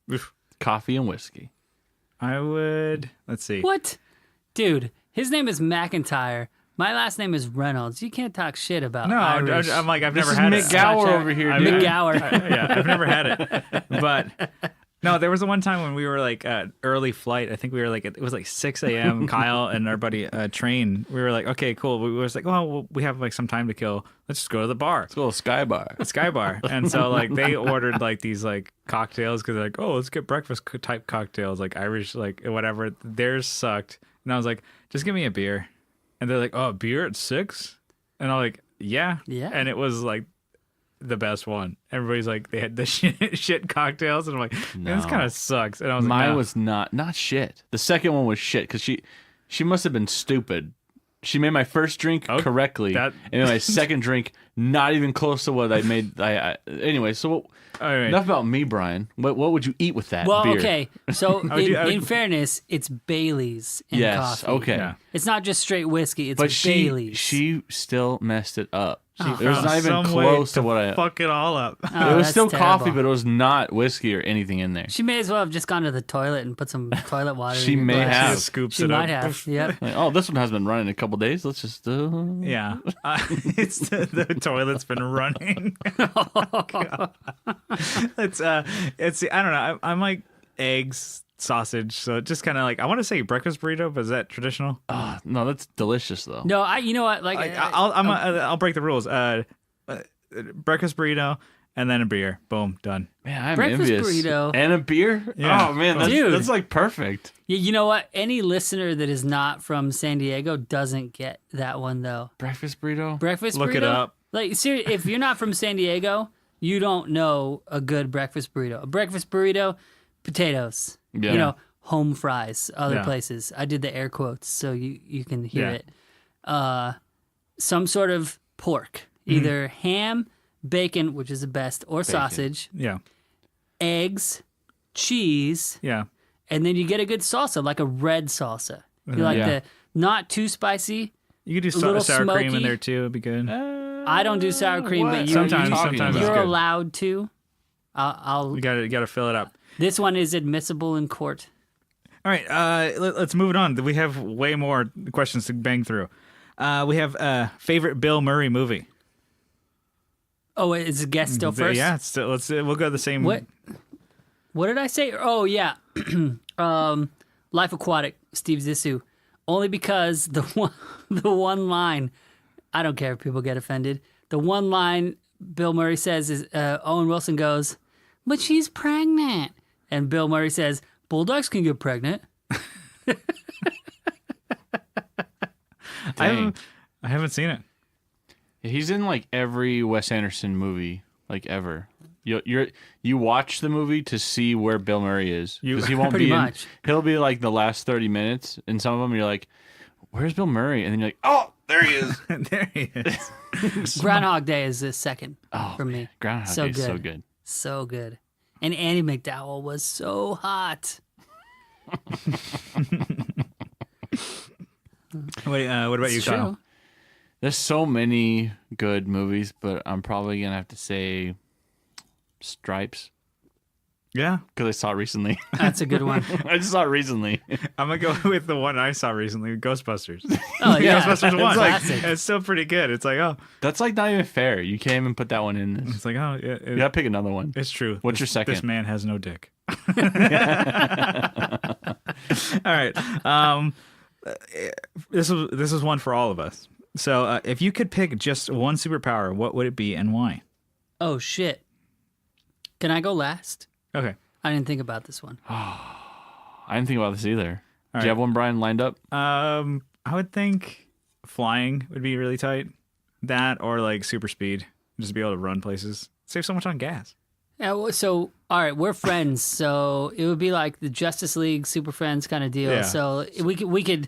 Oof. coffee and whiskey. I would. Let's see. What? Dude, his name is McIntyre. My last name is Reynolds. You can't talk shit about No, Irish. I'm like I've This never is had Mick it. Gower Gotcha. over here, I dude. mean- McGower. Yeah, I've never had it, but no, there was the one time when we were like early flight. I think we were like it was like 6 a.m. Kyle and our buddy Train. We were like, okay, cool. We was like, well, we have like some time to kill. Let's just go to the bar, Let's go to Sky Bar. Sky Bar. And so like they ordered like these like cocktails because they're like, oh, let's get breakfast type cocktails, like Irish, like whatever. Theirs sucked, and I was like, just give me a beer. And they're like, oh, beer at 6? And I'm like, yeah. Yeah. And it was like the best one. Everybody's like, they had the shit cocktails. And I'm like, man, this No. kind of sucks. And I was like, Mine no. was not shit. The second one was shit because she must have been stupid. She made my first drink correctly, that- and then my second drink not even close to what I made. Anyway, so All right. enough about me, Brian. What would you eat with that Well, beer? okay. So I would- in fairness, it's Bailey's in Yes. coffee. Okay. Yeah. It's not just straight whiskey. It's But Bailey's. she still messed it up. It was Found not even some way close to what I. fuck it all up. Oh, It was that's still terrible. coffee, but it was not whiskey or anything in there. She may as well have just gone to the toilet and put some toilet water. She in your may glass. have. Just scoops She it might up. have. Yep. Like, oh, this one has been running a couple days. Let's just. Yeah. It's the toilet's been running. it's I don't know. I'm like eggs, sausage. So just kind of like, I want to say breakfast burrito, but is that traditional? No, that's delicious though. No, you know what? Like, I'll break the rules. Breakfast burrito and then a beer. Boom, done. Man, I'm Breakfast envious. burrito. And a beer? Yeah. Oh man, Dude. that's like perfect. you know what? Any listener that is not from San Diego doesn't get that one though. Breakfast burrito? Breakfast Look burrito. it up. Like, seriously, if you're not from San Diego, you don't know a good breakfast burrito. A breakfast burrito, potatoes. Yeah. You know, home fries. Other Yeah. places. I did the air quotes so you can hear Yeah. it. Some sort of pork, either ham, bacon, which is the best, or sausage, Yeah. eggs, cheese, Yeah. and then you get a good salsa, like a red salsa. You like Yeah. the not too spicy. You could do little sour cream in smoky. there too. It'd be good. I don't do sour cream, What? but Sometimes you're it's you're good. allowed to. I'll. You gotta fill it up. This one is admissible in court. All right, let's move it on. We have way more questions to bang through. We have favorite Bill Murray movie. Oh, is the guest still first? Yeah, we'll go the same. What did I say? Oh yeah, Life Aquatic, Steve Zissou. Only because the one line, I don't care if people get offended. The one line Bill Murray says is Owen Wilson goes, "But she's pregnant," and Bill Murray says, "Bulldogs can get pregnant." Dang. I haven't seen it. He's in like every Wes Anderson movie, like ever. You watch the movie to see where Bill Murray is because he won't Pretty be in. much. He'll be like the last 30 minutes, and some of them you're like, "Where's Bill Murray?" And then you're like, "Oh, there he is." There he is. Groundhog Day is the second for me. Man, Groundhog So Day is so good. good. So good. And Annie McDowell was so hot. What about you, It's Kyle? true. There's so many good movies, but I'm probably gonna have to say Stripes Yeah, because I saw it recently. That's a good one. I just saw it recently. I'm gonna go with the one I saw recently, Ghostbusters. Oh yeah, Ghostbusters one. classic. It's still pretty good. It's like, oh, That's like not even fair. You can't even put that one in this. it's like, oh, yeah, You gotta pick another one. it's true. What's your second? This man has no dick. All right. This is one for all of us. So, if you could pick just one superpower, what would it be and why? Oh shit. Can I go last? Okay. I didn't think about this one. I didn't think about this either. All Do you have one, Brian, lined up? I would think flying would be really tight. That or like super speed, just be able to run places. Save so much on gas. Yeah, well, so all right, we're friends, so it would be like the Justice League Super Friends kind of deal. Yeah. So we could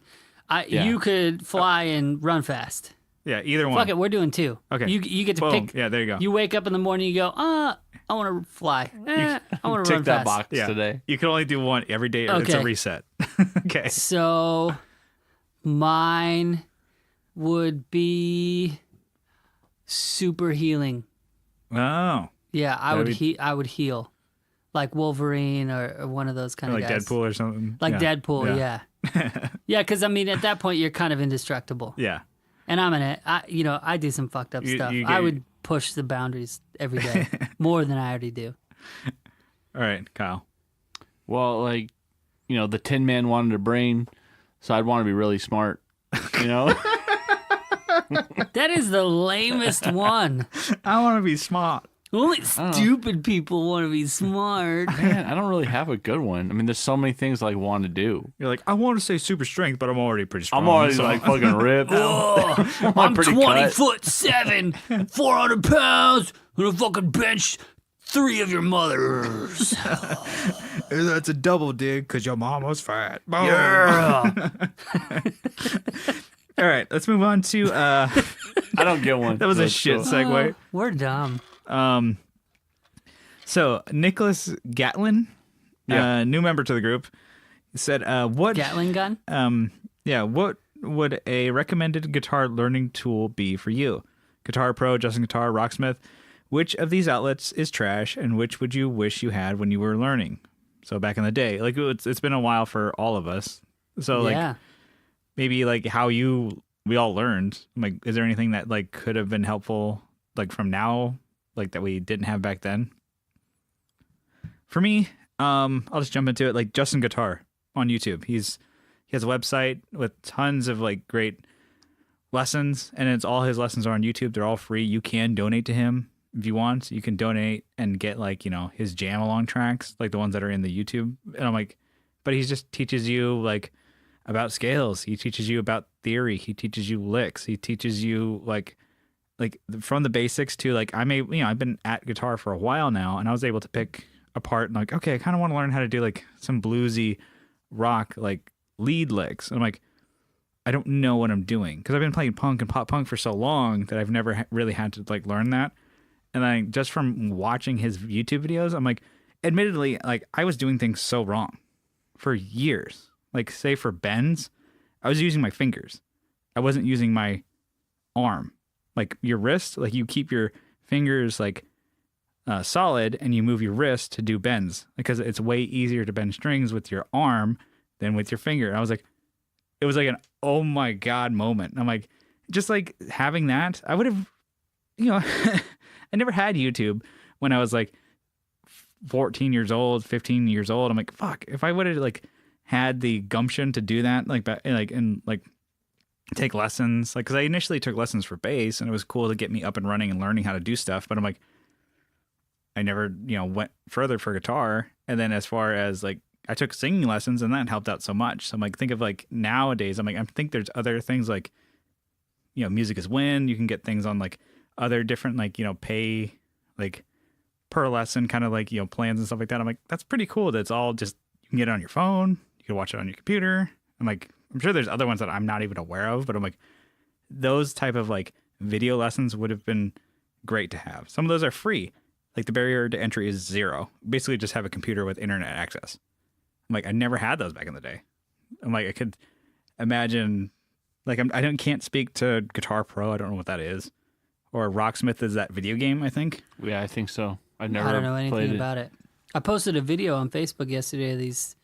Yeah. you could fly and run fast. Yeah, either one. Fuck it, we're doing two. Okay. You get to Boom. pick. Yeah, there you go. You wake up in the morning, you go, I want to fly. I want to Tick run that fast. box Yeah. today. You can only do one every day. Or It's a Okay. reset. Okay. So mine would be super healing. Oh, Yeah, I That'd would I would heal, like Wolverine or one of those kind like of guys. Deadpool or something. Like Yeah. Deadpool, yeah. Yeah, because I mean, at that point, you're kind of indestructible. Yeah. And I do some fucked up You- stuff. you I get- would push the boundaries every day more than I already do. All right, Kyle. Well, like, the Tin Man wanted a brain, so I'd want to be really smart. You know? That is the lamest one. I want to be smart. Only stupid people want to be smart. Man, I don't really have a good one. I mean, there's so many things I want to do. You're like, I want to say super strength, but I'm already pretty strong. I'm already so- like fucking ripped. Oh, I'm pretty 20'7", 400 pounds, gonna fucking bench 3 of your mothers. That's a double dig because your mom was fat. Boom. Yeah. All right, let's move on to. I don't get one. That was a That's shit cool. segue. We're dumb. So Nicholas Gatlin, Yeah. new member to the group, said, "What? Gatling gun? What would a recommended guitar learning tool be for you? Guitar Pro, Justin Guitar, Rocksmith. Which of these outlets is trash, and which would you wish you had when you were learning? So back in the day, like it's been a while for all of us. So like Yeah. maybe like how we all learned. Like, is there anything that like could have been helpful like from now, like that we didn't have back then? For me, I'll just jump into it. Like Justin Guitar on YouTube. He has a website with tons of like great lessons, and it's all his lessons are on YouTube. They're all free. You can donate to him if you want. You can donate and get like, his jam along tracks, like the ones that are in the YouTube. And I'm like, but he just teaches you like about scales. He teaches you about theory. He teaches you licks. He teaches you like from the basics to like, I've been at guitar for a while now, and I was able to pick apart and like, okay, I kind of want to learn how to do like some bluesy rock, like lead licks. And I'm like, I don't know what I'm doing because I've been playing punk and pop punk for so long that I've never really had to like learn that. And just from watching his YouTube videos, I'm like, admittedly, like I was doing things so wrong for years. Like say for bends, I was using my fingers. I wasn't using my arm. Like your wrist, like you keep your fingers like solid and you move your wrist to do bends because it's way easier to bend strings with your arm than with your finger. And I was like, it was like an oh my God moment. And I'm like, just like having that, I would have, I never had YouTube when I was like 14 years old, 15 years old. I'm like, fuck, if I would have like had the gumption to do that, and take lessons, like, cause I initially took lessons for bass and it was cool to get me up and running and learning how to do stuff. But I'm like, I never, went further for guitar. And then as far as like, I took singing lessons and that helped out so much. So I'm like, think of like nowadays, I'm like, I think there's other things like, Music is Win. You can get things on like other different, like, pay like per lesson kind of like, plans and stuff like that. I'm like, that's pretty cool. That's all just, you can get it on your phone. You can watch it on your computer. I'm like, I'm sure there's other ones that I'm not even aware of, but I'm like, those type of like video lessons would have been great to have. Some of those are free. Like the barrier to entry is 0. Basically just have a computer with internet access. I'm like, I never had those back in the day. I'm like, I could imagine, like, I can't speak to Guitar Pro. I don't know what that is. Or Rocksmith is that video game, I think. Yeah, I think so. I I don't know anything about it. I posted a video on Facebook yesterday of these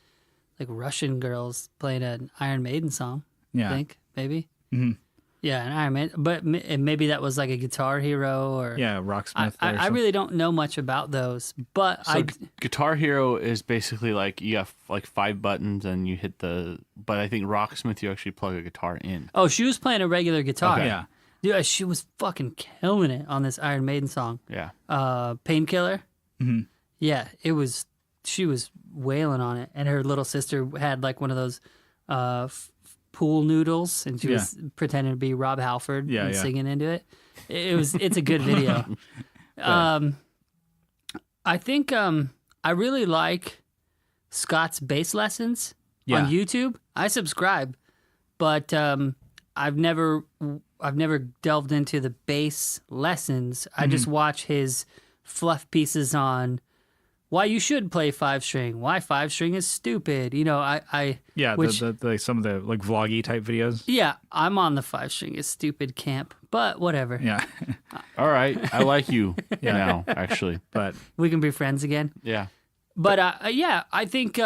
like Russian girls playing an Iron Maiden song. Yeah. I think, maybe. Mm-hmm. Yeah, an Iron Maiden. But maybe that was like a Guitar Hero or... Yeah, Rocksmith. I really don't know much about those, but Guitar Hero is basically like you have like 5 buttons and you hit the... But I think Rocksmith, you actually plug a guitar in. Oh, she was playing a regular guitar. Okay. Yeah. Dude, she was fucking killing it on this Iron Maiden song. Yeah. Painkiller. Mm-hmm. Yeah, it was... She was wailing on it, and her little sister had like one of those pool noodles, and she was pretending to be Rob Halford and singing into it. It's a good video. I think I really like Scott's bass lessons on YouTube. I subscribe, but I've never delved into the bass lessons. I just watch his fluff pieces on why you should play 5-string, why 5-string is stupid. Some of the like vloggy type videos. Yeah, I'm on the 5-string is stupid camp, but whatever. Yeah. All right. I like you now, actually. But we can be friends again. Yeah. But I think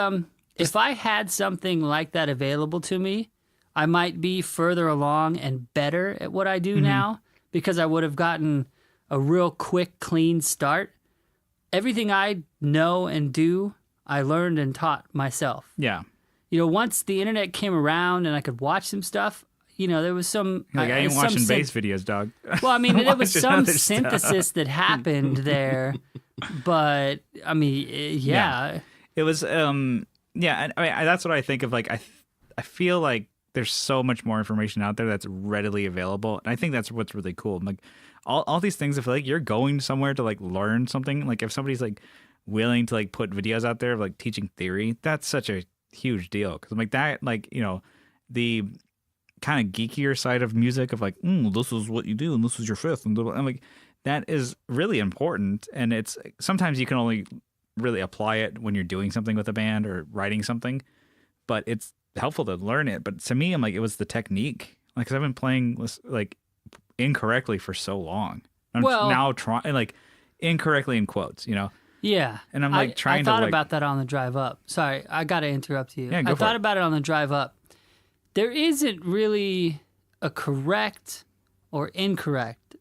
if I had something like that available to me, I might be further along and better at what I do now because I would have gotten a real quick, clean start. Everything I know and do, I learned and taught myself. yeah. Once the internet came around and I could watch some stuff, there was some... Like I ain't watching bass videos, dog. Well, I mean, there was Watching some other synthesis that happened there, but I mean, yeah. It was, and that's what I think of. Like, I feel like there's so much more information out there that's readily available. And I think that's what's really cool. Like all these things, if like you're going somewhere to like learn something, like if somebody's like willing to like put videos out there of like teaching theory, that's such a huge deal. Cause I'm like that, like, the kind of geekier side of music of like, this is what you do and this is your fifth. And I'm like, that is really important. And it's sometimes you can only really apply it when you're doing something with a band or writing something, but it's helpful to learn it. But to me, I'm like, it was the technique. Like, cause I've been playing like incorrectly for so long. I'm now trying like incorrectly in quotes, Yeah. And I'm like trying to I thought about that on the drive up. Sorry, I got to interrupt you. Yeah, I thought about it on the drive up. There isn't really a correct or incorrect,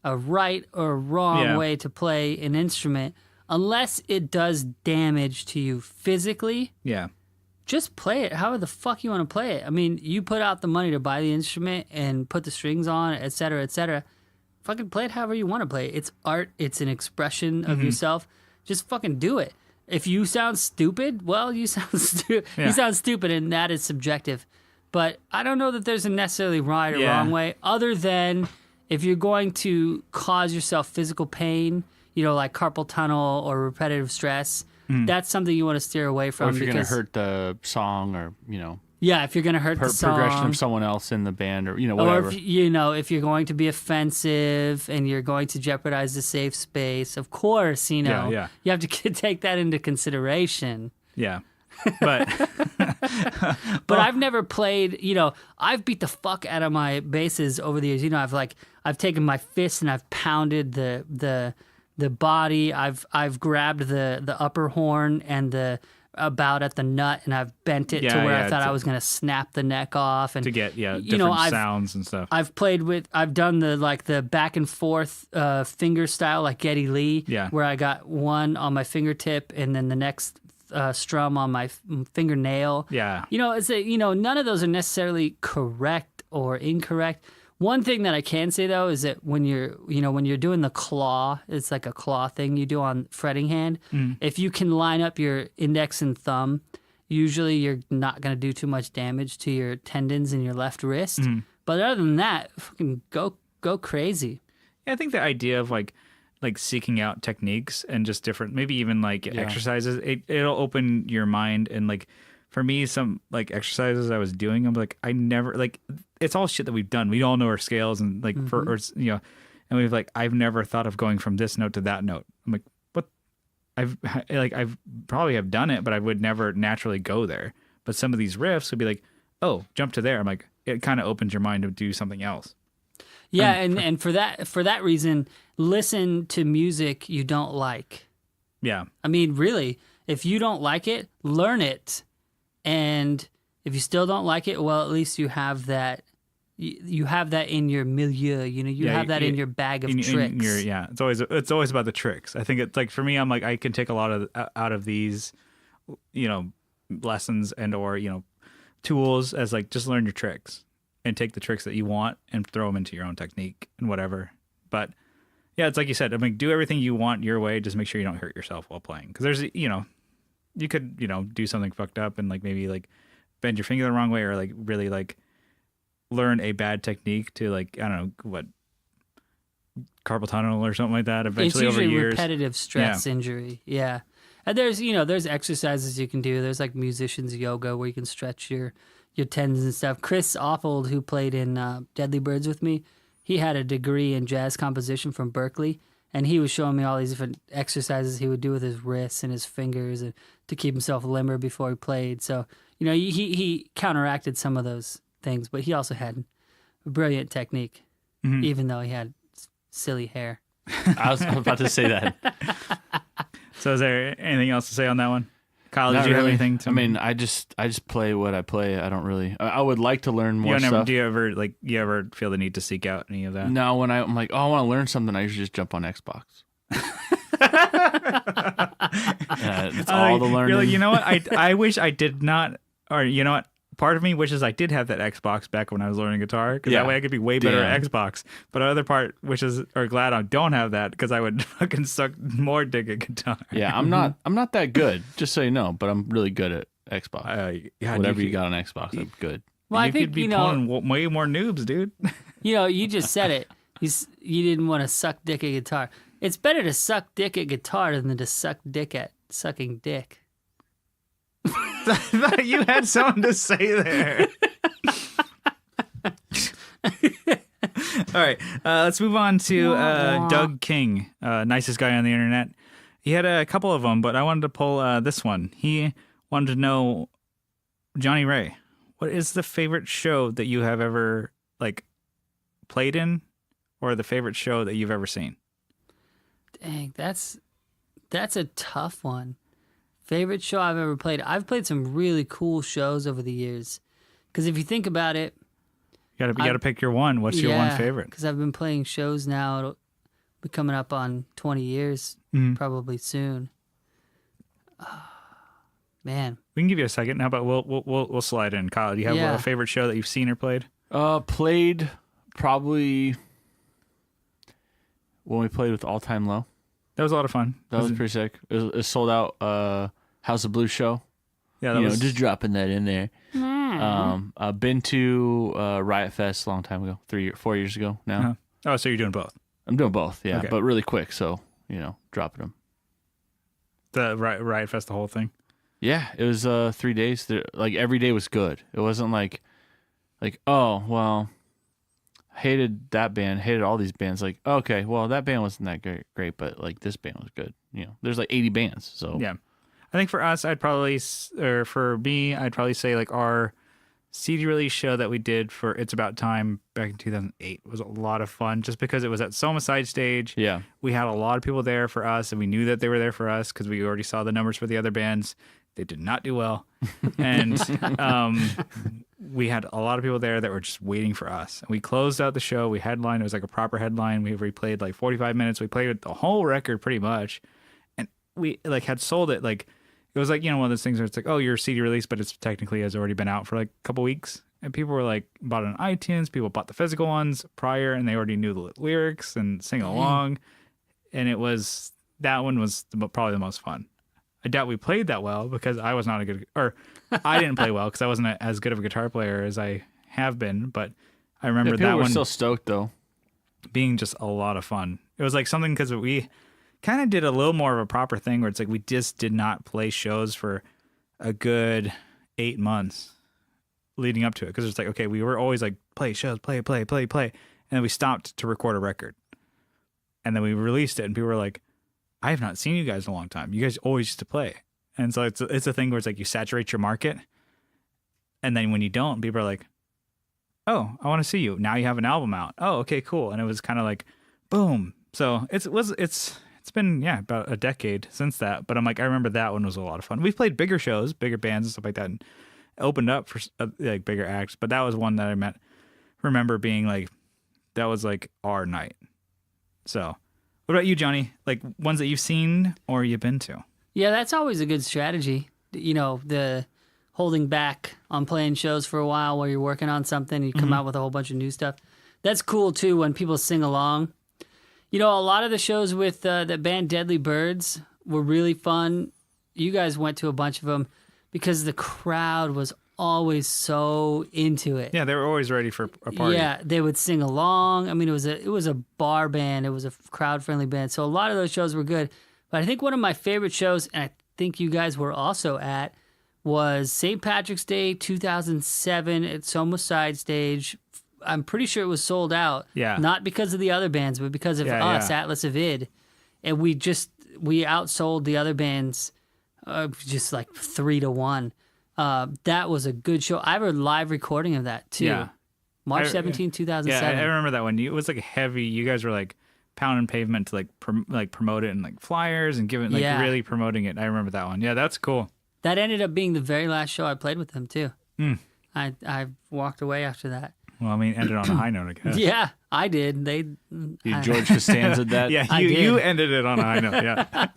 a right or wrong way to play an instrument unless it does damage to you physically. Yeah. Just play it however the fuck you want to play it. I mean, you put out the money to buy the instrument and put the strings on, et cetera, et cetera. Fucking play it however you want to play it. It's art. It's an expression of yourself. Just fucking do it. If you sound stupid, well, you sound stupid. You sound stupid, and that is subjective. But I don't know that there's a necessarily right or wrong way, other than if you're going to cause yourself physical pain, like carpal tunnel or repetitive stress, that's something you want to steer away from. Or if you're going to hurt the song or, Yeah, if you're gonna hurt the song, progression of someone else in the band, or or whatever. if you're going to be offensive and you're going to jeopardize the safe space, of course, Yeah. you have to take that into consideration. Yeah. But But I've never played, I've beat the fuck out of my basses over the years. I've taken my fist and I've pounded the body. I've grabbed the upper horn and the about at the nut, and I've bent it to where I thought I was going to snap the neck off, and to get different sounds and stuff. I've done the back and forth finger style like Geddy Lee, where I got one on my fingertip and then the next strum on my fingernail. Yeah. None of those are necessarily correct or incorrect. One thing that I can say though is that when you're doing the claw, it's like a claw thing you do on fretting hand. If you can line up your index and thumb, usually you're not going to do too much damage to your tendons in your left wrist. But other than that, fucking go crazy. Yeah, I think the idea of like seeking out techniques and just different, maybe even exercises, it'll open your mind. And like for me, some like exercises I was doing, I'm like, I never it's all shit that we've done. We all know our scales and and we've I've never thought of going from this note to that note. I'm like, what? I've probably have done it, but I would never naturally go there. But some of these riffs would be like, oh, jump to there. I'm like, it kind of opens your mind to do something else. Yeah, and for that reason, listen to music you don't like. Yeah. I mean, really, if you don't like it, learn it. And if you still don't like it, well, at least you have that. You have that in your milieu. You have that in your bag of tricks. It's always about the tricks. I think it's like for me, I'm like I can take a lot of out of these, lessons and or tools as like just learn your tricks and take the tricks that you want and throw them into your own technique and whatever. But yeah, it's like you said. I mean, do everything you want your way. Just make sure you don't hurt yourself while playing. Because there's you could do something fucked up and maybe bend your finger the wrong way or really learn a bad technique to I don't know what, carpal tunnel or something like that. Eventually, it's usually over years, repetitive stress injury. Yeah, and there's exercises you can do. There's musicians yoga where you can stretch your tendons and stuff. Chris Offold, who played in Deadly Birds with me, he had a degree in jazz composition from Berkeley, and he was showing me all these different exercises he would do with his wrists and his fingers and to keep himself limber before he played. So he counteracted some of those things, but he also had a brilliant technique, even though he had silly hair. I was about to say that. So is there anything else to say on that one? Kyle, did you have anything to... I mean, I just play what I play. I don't really... I would like to learn more stuff. Do you ever feel the need to seek out any of that? No, when I'm like, I want to learn something, I usually just jump on Xbox. It's all the learning. You're like, you know what? I wish I did not... Or you know what? Part of me wishes I did have that Xbox back when I was learning guitar, because that way I could be way better at Xbox. But other part glad I don't have that, because I would fucking suck more dick at guitar. Yeah, I'm not that good, just so you know, but I'm really good at Xbox. Whatever you got on Xbox, I'm good. Well, I think could be pulling way more noobs, dude. You just said it. You didn't want to suck dick at guitar. It's better to suck dick at guitar than to suck dick at sucking dick. I thought you had something to say there. All right, let's move on to Doug King, nicest guy on the internet. He had a couple of them, but I wanted to pull this one. He wanted to know, Johnny Ray, what is the favorite show that you have ever played in, or the favorite show that you've ever seen? Dang, that's a tough one. Favorite show I've ever played. I've played some really cool shows over the years. Because if you think about it, you gotta pick your one. What's your one favorite? Because I've been playing shows now. It'll be coming up on 20 years, probably soon. Man, we can give you a second. How about we'll slide in. Kyle, do you have a favorite show that you've seen or played? Played probably when we played with All Time Low. That was a lot of fun. That was pretty sick. It was sold out House of Blues show. Yeah, that was just dropping that in there. I've been to Riot Fest a long time ago, 4 years ago now. Uh-huh. Oh, so you're doing both? I'm doing both, yeah, okay. But really quick, so dropping them. The Riot Fest, the whole thing. Yeah, it was 3 days. Like every day was good. It wasn't like, oh well, hated that band, hated all these bands. Like, okay, well that band wasn't that great, but like this band was good. There's like 80 bands. So Yeah. I think for us, for me, I'd probably say like our CD release show that we did for It's About Time back in 2008 was a lot of fun just because it was at Soma Side Stage. Yeah. We had a lot of people there for us, and we knew that they were there for us because we already saw the numbers for the other bands. They did not do well. And we had a lot of people there that were just waiting for us. And we closed out the show. We headlined. It was like a proper headline. We replayed like 45 minutes. We played the whole record pretty much. And we like had sold it like, it was like, one of those things where it's like, oh, your CD release, but it's technically has already been out for like a couple weeks. And people were like, bought it on iTunes. People bought the physical ones prior, and they already knew the lyrics and sing along. And that one was probably the most fun. I doubt we played that well because I was not I didn't play well because I wasn't as good of a guitar player as I have been. But I remember people that were one still stoked though, being just a lot of fun. It was like something because we kind of did a little more of a proper thing where it's like we just did not play shows for a good 8 months leading up to it because it's like, okay, we were always like play shows, play, and then we stopped to record a record, and then we released it, and people were like, I have not seen you guys in a long time. You guys always used to play. And so it's a thing where it's like you saturate your market, and then when you don't, people are like, oh, I want to see you. Now you have an album out. Oh, okay, cool. And it was kind of like, boom. So it's been about a decade since that. But I'm like, I remember that one was a lot of fun. We've played bigger shows, bigger bands and stuff like that, and opened up for like bigger acts. But that was one that I remember being like, that was like our night. So. What about you, Johnny? Like ones that you've seen or you've been to? Yeah, that's always a good strategy. The holding back on playing shows for a while while you're working on something, you come out with a whole bunch of new stuff. That's cool too when people sing along. A lot of the shows with the band Deadly Birds were really fun. You guys went to a bunch of them because the crowd was always so into it. Yeah, they were always ready for a party. Yeah, they would sing along. I mean, it was a bar band. It was a crowd-friendly band. So a lot of those shows were good. But I think one of my favorite shows, and I think you guys were also at, was St. Patrick's Day 2007 at Soma Side Stage. I'm pretty sure it was sold out. Yeah. Not because of the other bands, but because of us, Atlas of Id. And we outsold the other bands just like 3-1. That was a good show. I have a live recording of that too. Yeah. March 17, 2007. Yeah, I remember that one. It was like heavy. You guys were like pounding pavement to like promote it and like flyers and giving really promoting it. I remember that one. Yeah, that's cool. That ended up being the very last show I played with them too. I walked away after that. Well, I mean, ended on a high note, I guess. Yeah, I did. George Costanza that. Yeah, you ended it on a high note. Yeah.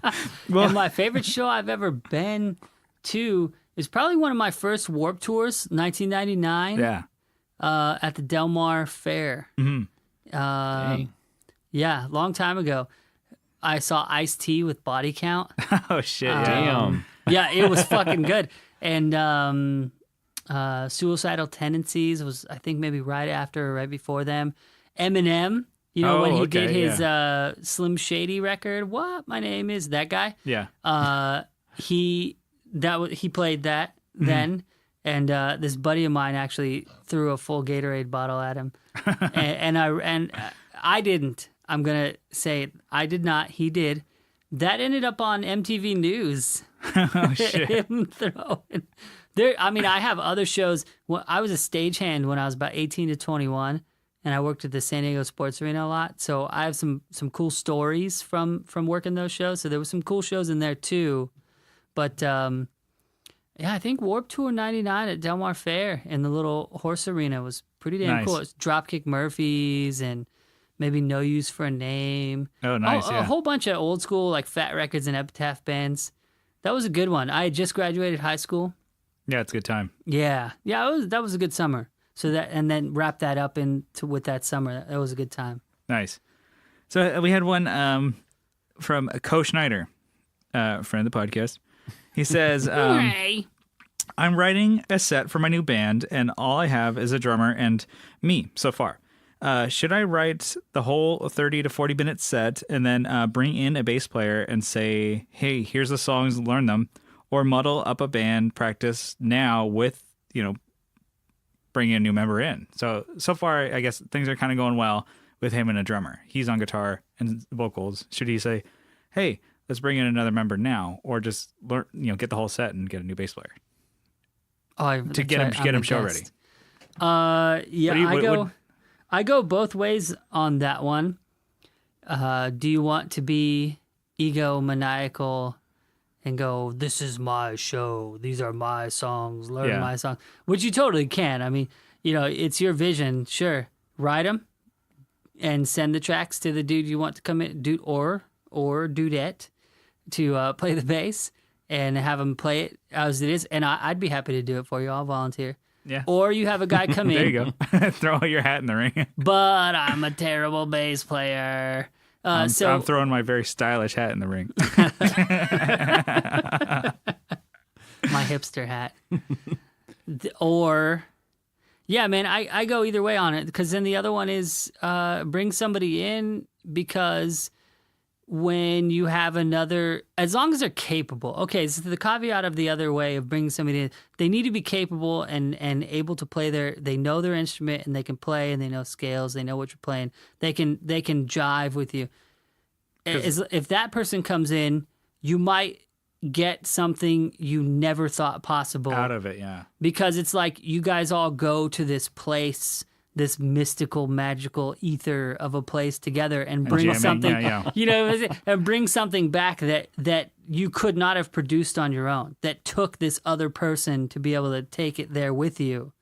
Well, and my favorite show I've ever been to is probably one of my first Warped Tours, 1999. Yeah. At the Del Mar Fair. Yeah, long time ago. I saw Ice-T with Body Count. Oh, shit. Yeah. Damn. Yeah, it was fucking good. And Suicidal Tendencies was, I think, maybe right after or right before them. Eminem, when he did his Slim Shady record, What My Name Is, that guy. Yeah. He played that then. And this buddy of mine actually threw a full Gatorade bottle at him, and I didn't. I'm gonna say it. I did not. He did. That ended up on MTV News. Oh shit! Him throwing there. I mean, I have other shows. I was a stagehand when I was about 18 to 21, and I worked at the San Diego Sports Arena a lot. So I have some cool stories from working those shows. So there were some cool shows in there too, but. Yeah, I think Warped Tour 99 at Del Mar Fair in the little horse arena was pretty damn cool. It's Dropkick Murphys and maybe No Use for a Name. Oh, nice, A whole bunch of old school like Fat Records and Epitaph bands. That was a good one. I had just graduated high school. Yeah, it's a good time. Yeah, that was a good summer. So and then wrap that up with that summer. That was a good time. Nice. So we had one from Co Schneider, friend of the podcast. He says, I'm writing a set for my new band, and all I have is a drummer and me so far. Should I write the whole 30 to 40-minute set and then bring in a bass player and say, hey, here's the songs, learn them? or muddle up a band practice now with, bringing a new member in. So far, I guess things are kind of going well with him and a drummer. He's on guitar and vocals. Should he say, hey, let's bring in another member now, or just learn, get the whole set and get a new bass player to get him show ready? I go both ways on that one. Do you want to be egomaniacal and go, this is my show, these are my songs, learn my songs, which you totally can. I mean, it's your vision. Sure, write them and send the tracks to the dude you want to come in, dude or dudette, to play the bass and have him play it as it is. And I'd be happy to do it for you. I'll volunteer. Yeah. Or you have a guy come in. There you go. Throw your hat in the ring. But I'm a terrible bass player. I'm throwing my very stylish hat in the ring. My hipster hat. Or, yeah, man, I go either way on it, because then the other one is bring somebody in, because when you have another, as long as they're capable. Okay, so the caveat of the other way of bringing somebody in, they need to be capable and able to play they know their instrument and they can play and they know scales, they know what you're playing. They can jive with you. If that person comes in, you might get something you never thought possible out of it, yeah. Because it's like you guys all go to this place, this mystical, magical ether of a place together, and bring something, and bring something back that you could not have produced on your own, that took this other person to be able to take it there with you.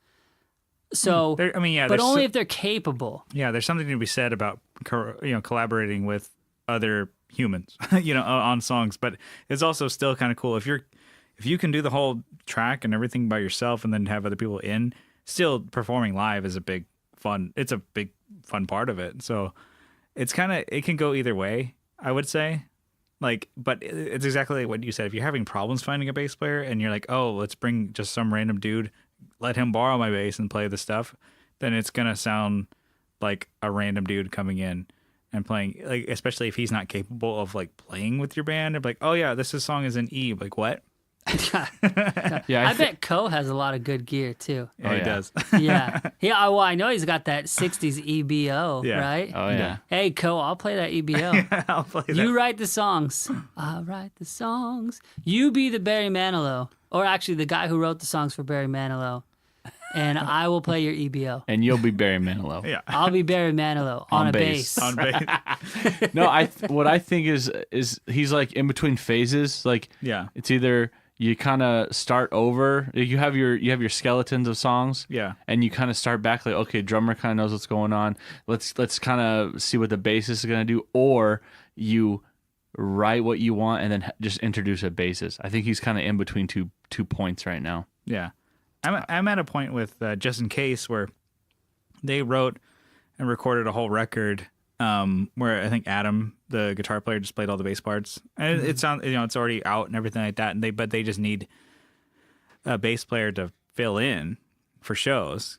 So, but only if they're capable. Yeah, there's something to be said about, collaborating with other humans, on songs, but it's also still kind of cool if you can do the whole track and everything by yourself and then have other people in. Still, performing live is a big fun part of it. So it can go either way, I would say. But it's exactly what you said. If you're having problems finding a bass player and you're like, oh, let's bring just some random dude, let him borrow my bass and play the stuff, then it's gonna sound like a random dude coming in and playing, especially if he's not capable of playing with your band. They're like, oh yeah, this song is in E. Like, what? I bet Ko has a lot of good gear too. Yeah, he does. Yeah. Well, I know he's got that 60s EBO, right? Oh yeah. Hey, Ko, I'll play that EBO. Yeah, I'll play that. You write the songs. I'll write the songs. You be the Barry Manilow, or actually the guy who wrote the songs for Barry Manilow, and I will play your EBO. And you'll be Barry Manilow. Yeah. I'll be Barry Manilow on a bass. On bass. No, what I think is he's in between phases. It's either you kind of start over. You have your skeletons of songs. Yeah. And you kind of start back okay, drummer kind of knows what's going on. Let's kind of see what the bassist is going to do. Or you write what you want and then just introduce a bassist. I think he's kind of in between two points right now. Yeah. I'm at a point with Just In Case where they wrote and recorded a whole record where I think Adam, the guitar player, just played all the bass parts, and it sounds, it's already out and everything like that, and they just need a bass player to fill in for shows.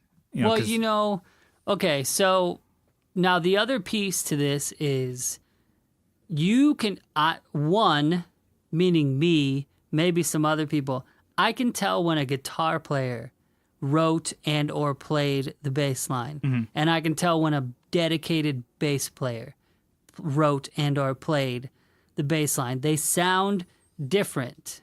Okay, so now the other piece to this is you can one, meaning me, maybe some other people. I can tell when a guitar player wrote and or played the bass line, and I can tell when a dedicated bass player wrote and or played the bass line. They sound different.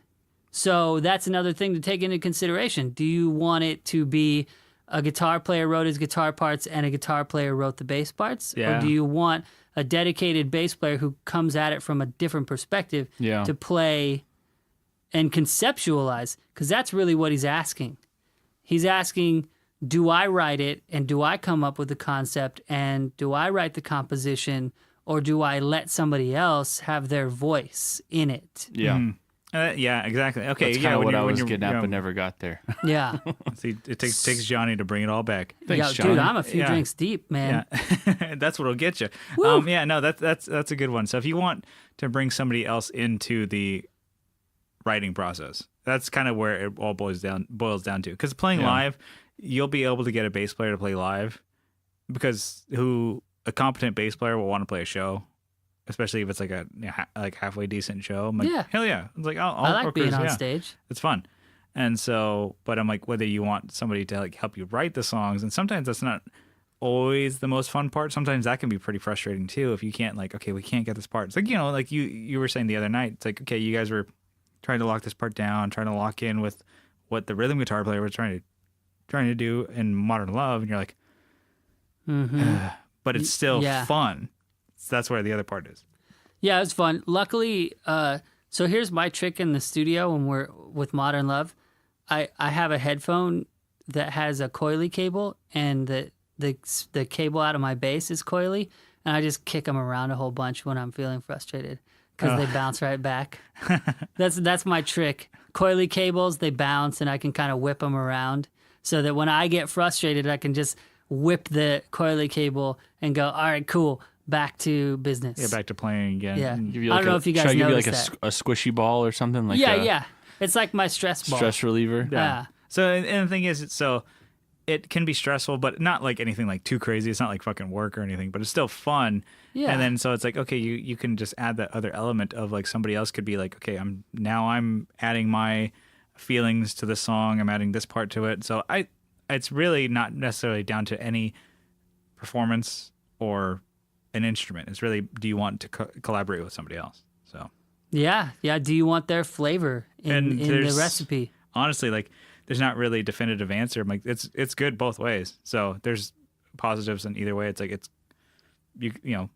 So that's another thing to take into consideration. Do you want it to be a guitar player wrote his guitar parts and a guitar player wrote the bass parts? Yeah. Or do you want a dedicated bass player who comes at it from a different perspective to play and conceptualize? Because that's really what he's asking. He's asking, do I write it and do I come up with the concept and do I write the composition, or do I let somebody else have their voice in it? Yeah. Yeah, exactly. Okay, that's kind of what I was getting at, but never got there. Yeah. See, it takes Johnny to bring it all back. Thanks, Dude, Johnny. I'm a few drinks deep, man. Yeah. That's what'll get you. That's a good one. So if you want to bring somebody else into the writing process, that's kind of where it all boils down to. Because playing live, you'll be able to get a bass player to play live, because a competent bass player will want to play a show. especially if it's like a like halfway decent show. I'm like, Yeah. hell yeah. It's like, I'll I like work being with this, on yeah. stage. It's fun. And so, but I'm like, whether you want somebody to like help you write the songs, and sometimes that's not always the most fun part. Sometimes that can be pretty frustrating too. If you can't like, okay, we can't get this part. It's like, like you were saying the other night, it's like, okay, you guys were trying to lock this part down, trying to lock in with what the rhythm guitar player was trying to do in Modern Love. And you're like, but it's still Yeah. fun. So that's where the other part is. Yeah, it was fun. Luckily, so here's my trick in the studio when we're with Modern Love. I have a headphone that has a coily cable, and the cable out of my bass is coily, and I just kick them around a whole bunch when I'm feeling frustrated because they bounce right back. That's my trick. Coily cables, they bounce, and I can kind of whip them around so that when I get frustrated, I can just whip the coily cable and go, all right, cool, back to business. Yeah, back to playing again. Yeah. Give you I like don't know if you guys should I give you noticed like that. a squishy ball or something like Yeah. It's like my stress ball. stress reliever? Yeah. So, and the thing is, it can be stressful, but not like anything like too crazy. It's not like fucking work or anything, but it's still fun. Yeah. And then so it's like, okay, you can just add that other element of like somebody else could be like, okay, I'm adding my feelings to the song. I'm adding this part to it. So it's really not necessarily down to any performance or an instrument. It's really, do you want to collaborate with somebody else? So Yeah. Do you want their flavor in the there's- recipe? honestly, like, there's not really a definitive answer. I'm like, it's good both ways. So there's positives in either way. It's like you know,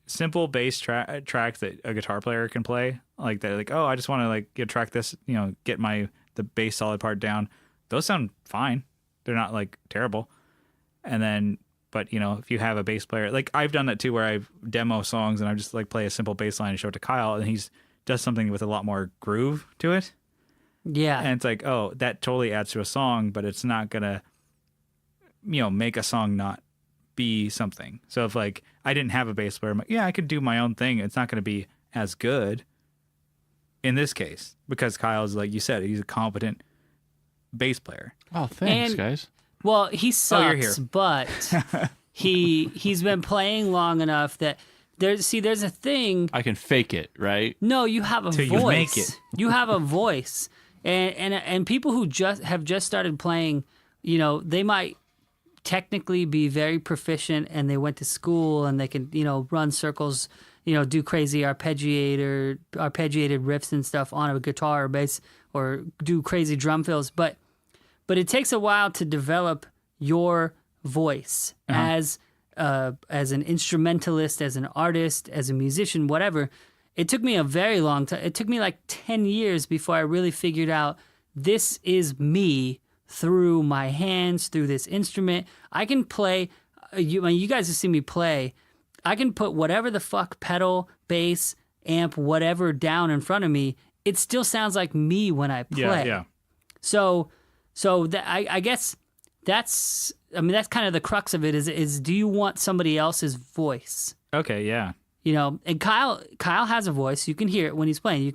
simple bass tracks that a guitar player can play, like that. Like, oh, I just want to like track this, get the bass solid part down. Those sound fine. They're not like terrible. And then, but if you have a bass player, like I've done that too, where I've demo songs and I just like play a simple bass line and show it to Kyle, and he's does something with a lot more groove to it. Yeah. And it's like, oh, that totally adds to a song, but it's not gonna, make a song not be something. So if like I didn't have a bass player, I'm like, yeah, I could do my own thing. It's not gonna be as good in this case because Kyle's, like you said, he's a competent bass player. Oh, thanks, And- guys. Well, he sucks, you're here. but he's been playing long enough that there's a thing. I can fake it, right? No, you have a Till voice. you make it. You have a voice, and people who have just started playing, they might technically be very proficient, and they went to school and they can run circles, do crazy arpeggiated riffs and stuff on a guitar or bass, or do crazy drum fills, but it takes a while to develop your voice as an instrumentalist, as an artist, as a musician, whatever. It took me a very long time. It took me like 10 years before I really figured out this is me through my hands, through this instrument. I can play. You guys have seen me play. I can put whatever the fuck pedal, bass, amp, whatever down in front of me. It still sounds like me when I play. Yeah. So I guess that's kind of the crux of it is do you want somebody else's voice? Okay. Yeah. And Kyle has a voice. You can hear it when he's playing.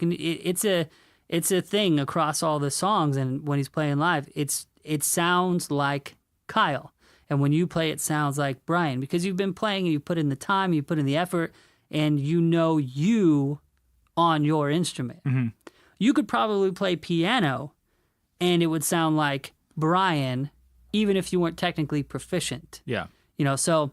It's a thing across all the songs, and when he's playing live, it sounds like Kyle. And when you play, it sounds like Brian, because you've been playing and you put in the time, you put in the effort, and you on your instrument. Mm-hmm. You could probably play piano and it would sound like Brian, even if you weren't technically proficient. Yeah. So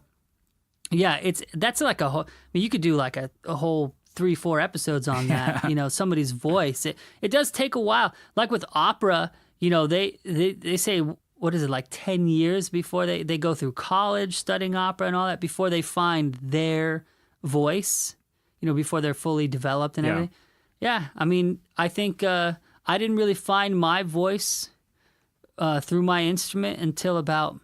yeah, that's like a whole, you could do like a whole 3-4 episodes on that, somebody's voice. It does take a while. Like with opera, they say, what is it, like 10 years before they go through college studying opera and all that, before they find their voice, before they're fully developed and Yeah. everything. Yeah. I think I didn't really find my voice through my instrument until about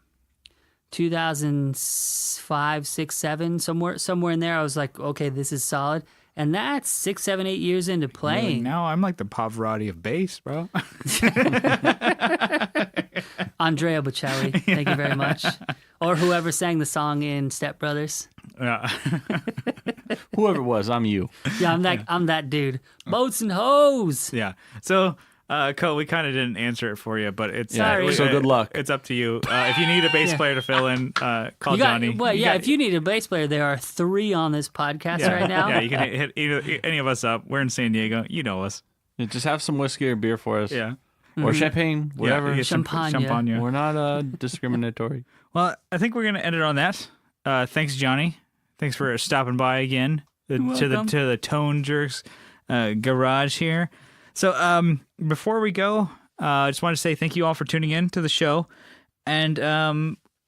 2005, 6, 7, somewhere in there. I was like, okay, this is solid. And that's 6, 7, 8 years into playing. Now I'm like the Pavarotti of bass, bro. Andrea Bocelli, thank you very much. Or whoever sang the song in Step Brothers. Yeah. Whoever it was, I'm you. Yeah, I'm that dude. Boats and hoes. Yeah. So Cole, we kind of didn't answer it for you, but it's Sorry. So good luck. It's up to you. If you need a bass player to fill in, call Johnny. If you need a bass player, there are 3 on this podcast right now. Yeah, you can hit either, any of us up. We're in San Diego. You know us. Yeah, just have some whiskey or beer for us. Yeah. Or champagne, whatever. Yeah, Champagne. We're not discriminatory. Well, I think we're gonna end it on that. Thanks, Johnny. Thanks for stopping by again to the Tone Jerks garage here. So before we go, I just want to say thank you all for tuning in to the show. And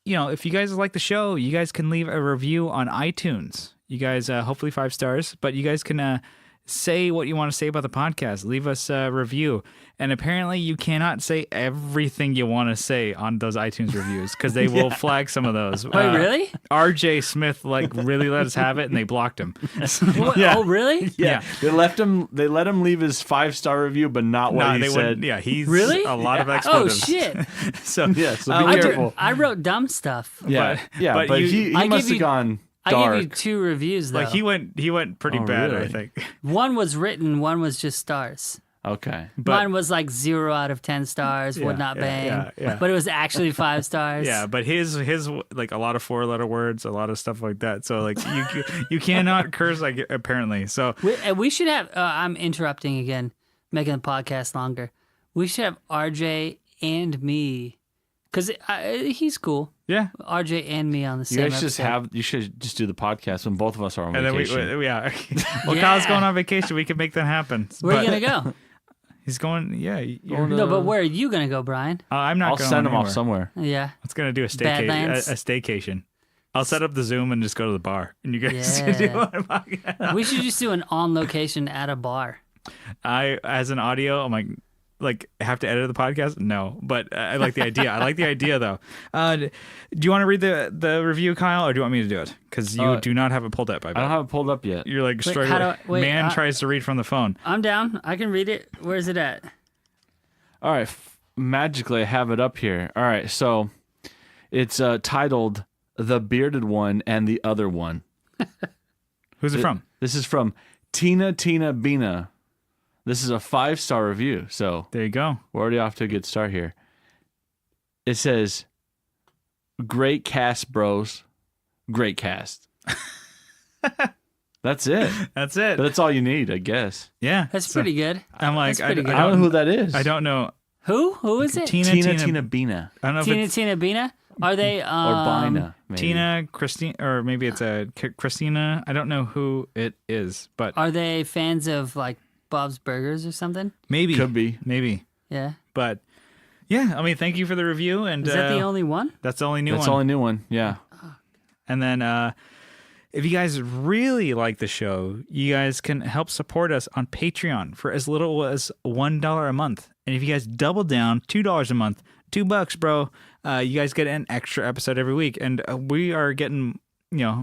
if you guys like the show, you guys can leave a review on iTunes. You guys, hopefully 5 stars, but you guys can say what you want to say about the podcast. Leave us a review. And apparently you cannot say everything you want to say on those iTunes reviews because they will flag some of those. Wait, really? RJ Smith really let us have it and they blocked him. What? Yeah. Oh, really? Yeah. They let him leave his 5-star review, but not what he said. Yeah, he's Really? a lot of Oh, expletives. shit. So Yeah, so be careful. I wrote dumb stuff. Yeah, but but you- he I must give have you- gone I dark. gave you 2 reviews, though. like he went pretty Oh, bad, really? I think. One was written, one was just stars. Okay. But Mine was like 0 out of 10 stars, would not bang. yeah. But it was actually 5 stars. yeah, but his like a lot of 4-letter words, a lot of stuff like that. So like you cannot curse like apparently. So We should have, I'm interrupting again, making the podcast longer. We should have RJ and me, because he's cool. yeah. RJ and me on the You same guys episode. you should just do the podcast when both of us are on And then vacation. we well, Yeah. Kyle's going on vacation. We can make that happen. Where are But you going to go? He's going. Yeah, No, but where are you going to go, Brian? I'm not. I'll going send him anywhere. off somewhere. Yeah. It's gonna do a Badlands? staycation. I'll set up the Zoom and just go to the bar, and you guys can do Yeah. a podcast. We should just do an on location at a bar. As an audio, I'm like have to edit the podcast? No, but I like the idea. I like the idea though. Do you want to read the review, Kyle, or do you want me to do it? Because you do not have it pulled up. I don't have it pulled up yet. You're like Wait, struggling. how do Man tries to read from the phone. I'm down. I can read it. Where's it at? All right, magically I have it up here. All right, so it's titled "The Bearded One and the Other One." Who's it from? This is from Tina Bina. This is a 5-star review, so There you go. we're already off to a good start here. It says, "Great cast, bros. Great cast." That's it. That's it. That's all you need, I guess. Yeah, That's so pretty good. I'm like, That's pretty good. I don't know who that is. I don't know. Who is it? Tina Bina I don't know if it's Tina Bina? Are they or Bina. Maybe. Tina, Christine, or maybe it's Christina. I don't know who it is, but Are they fans of like Bob's Burgers or something? maybe Could be. maybe. Yeah. But yeah, I mean, thank you for the review, and Is that the only one? that's the only new That's one. the only new one. Yeah. And then if you guys really like the show, you guys can help support us on Patreon for as little as $1 a month. And if you guys double down, $2 a month, $2, bro, you guys get an extra episode every week. And we are getting,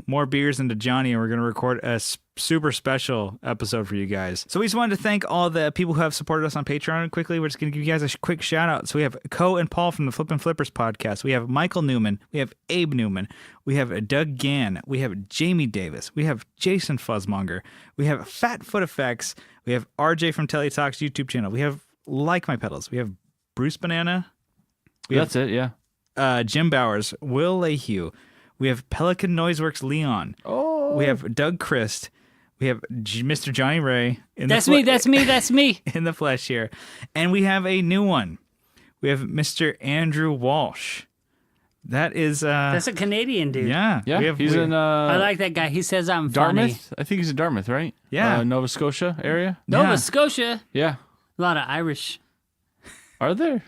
more beers into Johnny, and we're going to record a super special episode for you guys. So we just wanted to thank all the people who have supported us on Patreon. Quickly, we're just going to give you guys a quick shout out. So we have Co and Paul from the Flippin' Flippers podcast. We have Michael Newman. We have Abe Newman. We have Doug Gann. We have Jamie Davis. We have Jason Fuzzmonger. We have Fat Foot Effects. We have RJ from Teletalk's YouTube channel. We have Like My Pedals. We have Bruce Banana. That's it, yeah. Jim Bowers. Will Lehue. We have Pelican Noiseworks Leon. Oh. We have Doug Christ. We have Mr. Johnny Ray. That's me. That's me. In the flesh here. And we have a new one. We have Mr. Andrew Walsh. That is... That's a Canadian dude. yeah. Yeah, he's in I like that guy. He says I'm funny. Dartmouth. I think he's in Dartmouth, right? Yeah. Nova Scotia area. Nova Yeah. Scotia. Yeah. A lot of Irish. Are there?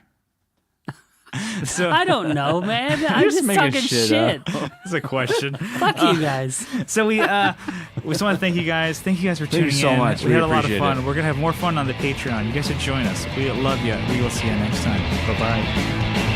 So I don't know, man. I'm just just making talking shit shit. that's a question. Fuck you guys. So we just want to thank you guys. Thank you guys for tuning you so in. much. We We had a lot of appreciate fun. it. We're going to have more fun on the Patreon. You guys should join us. We love you. We will see you next time. Bye-bye.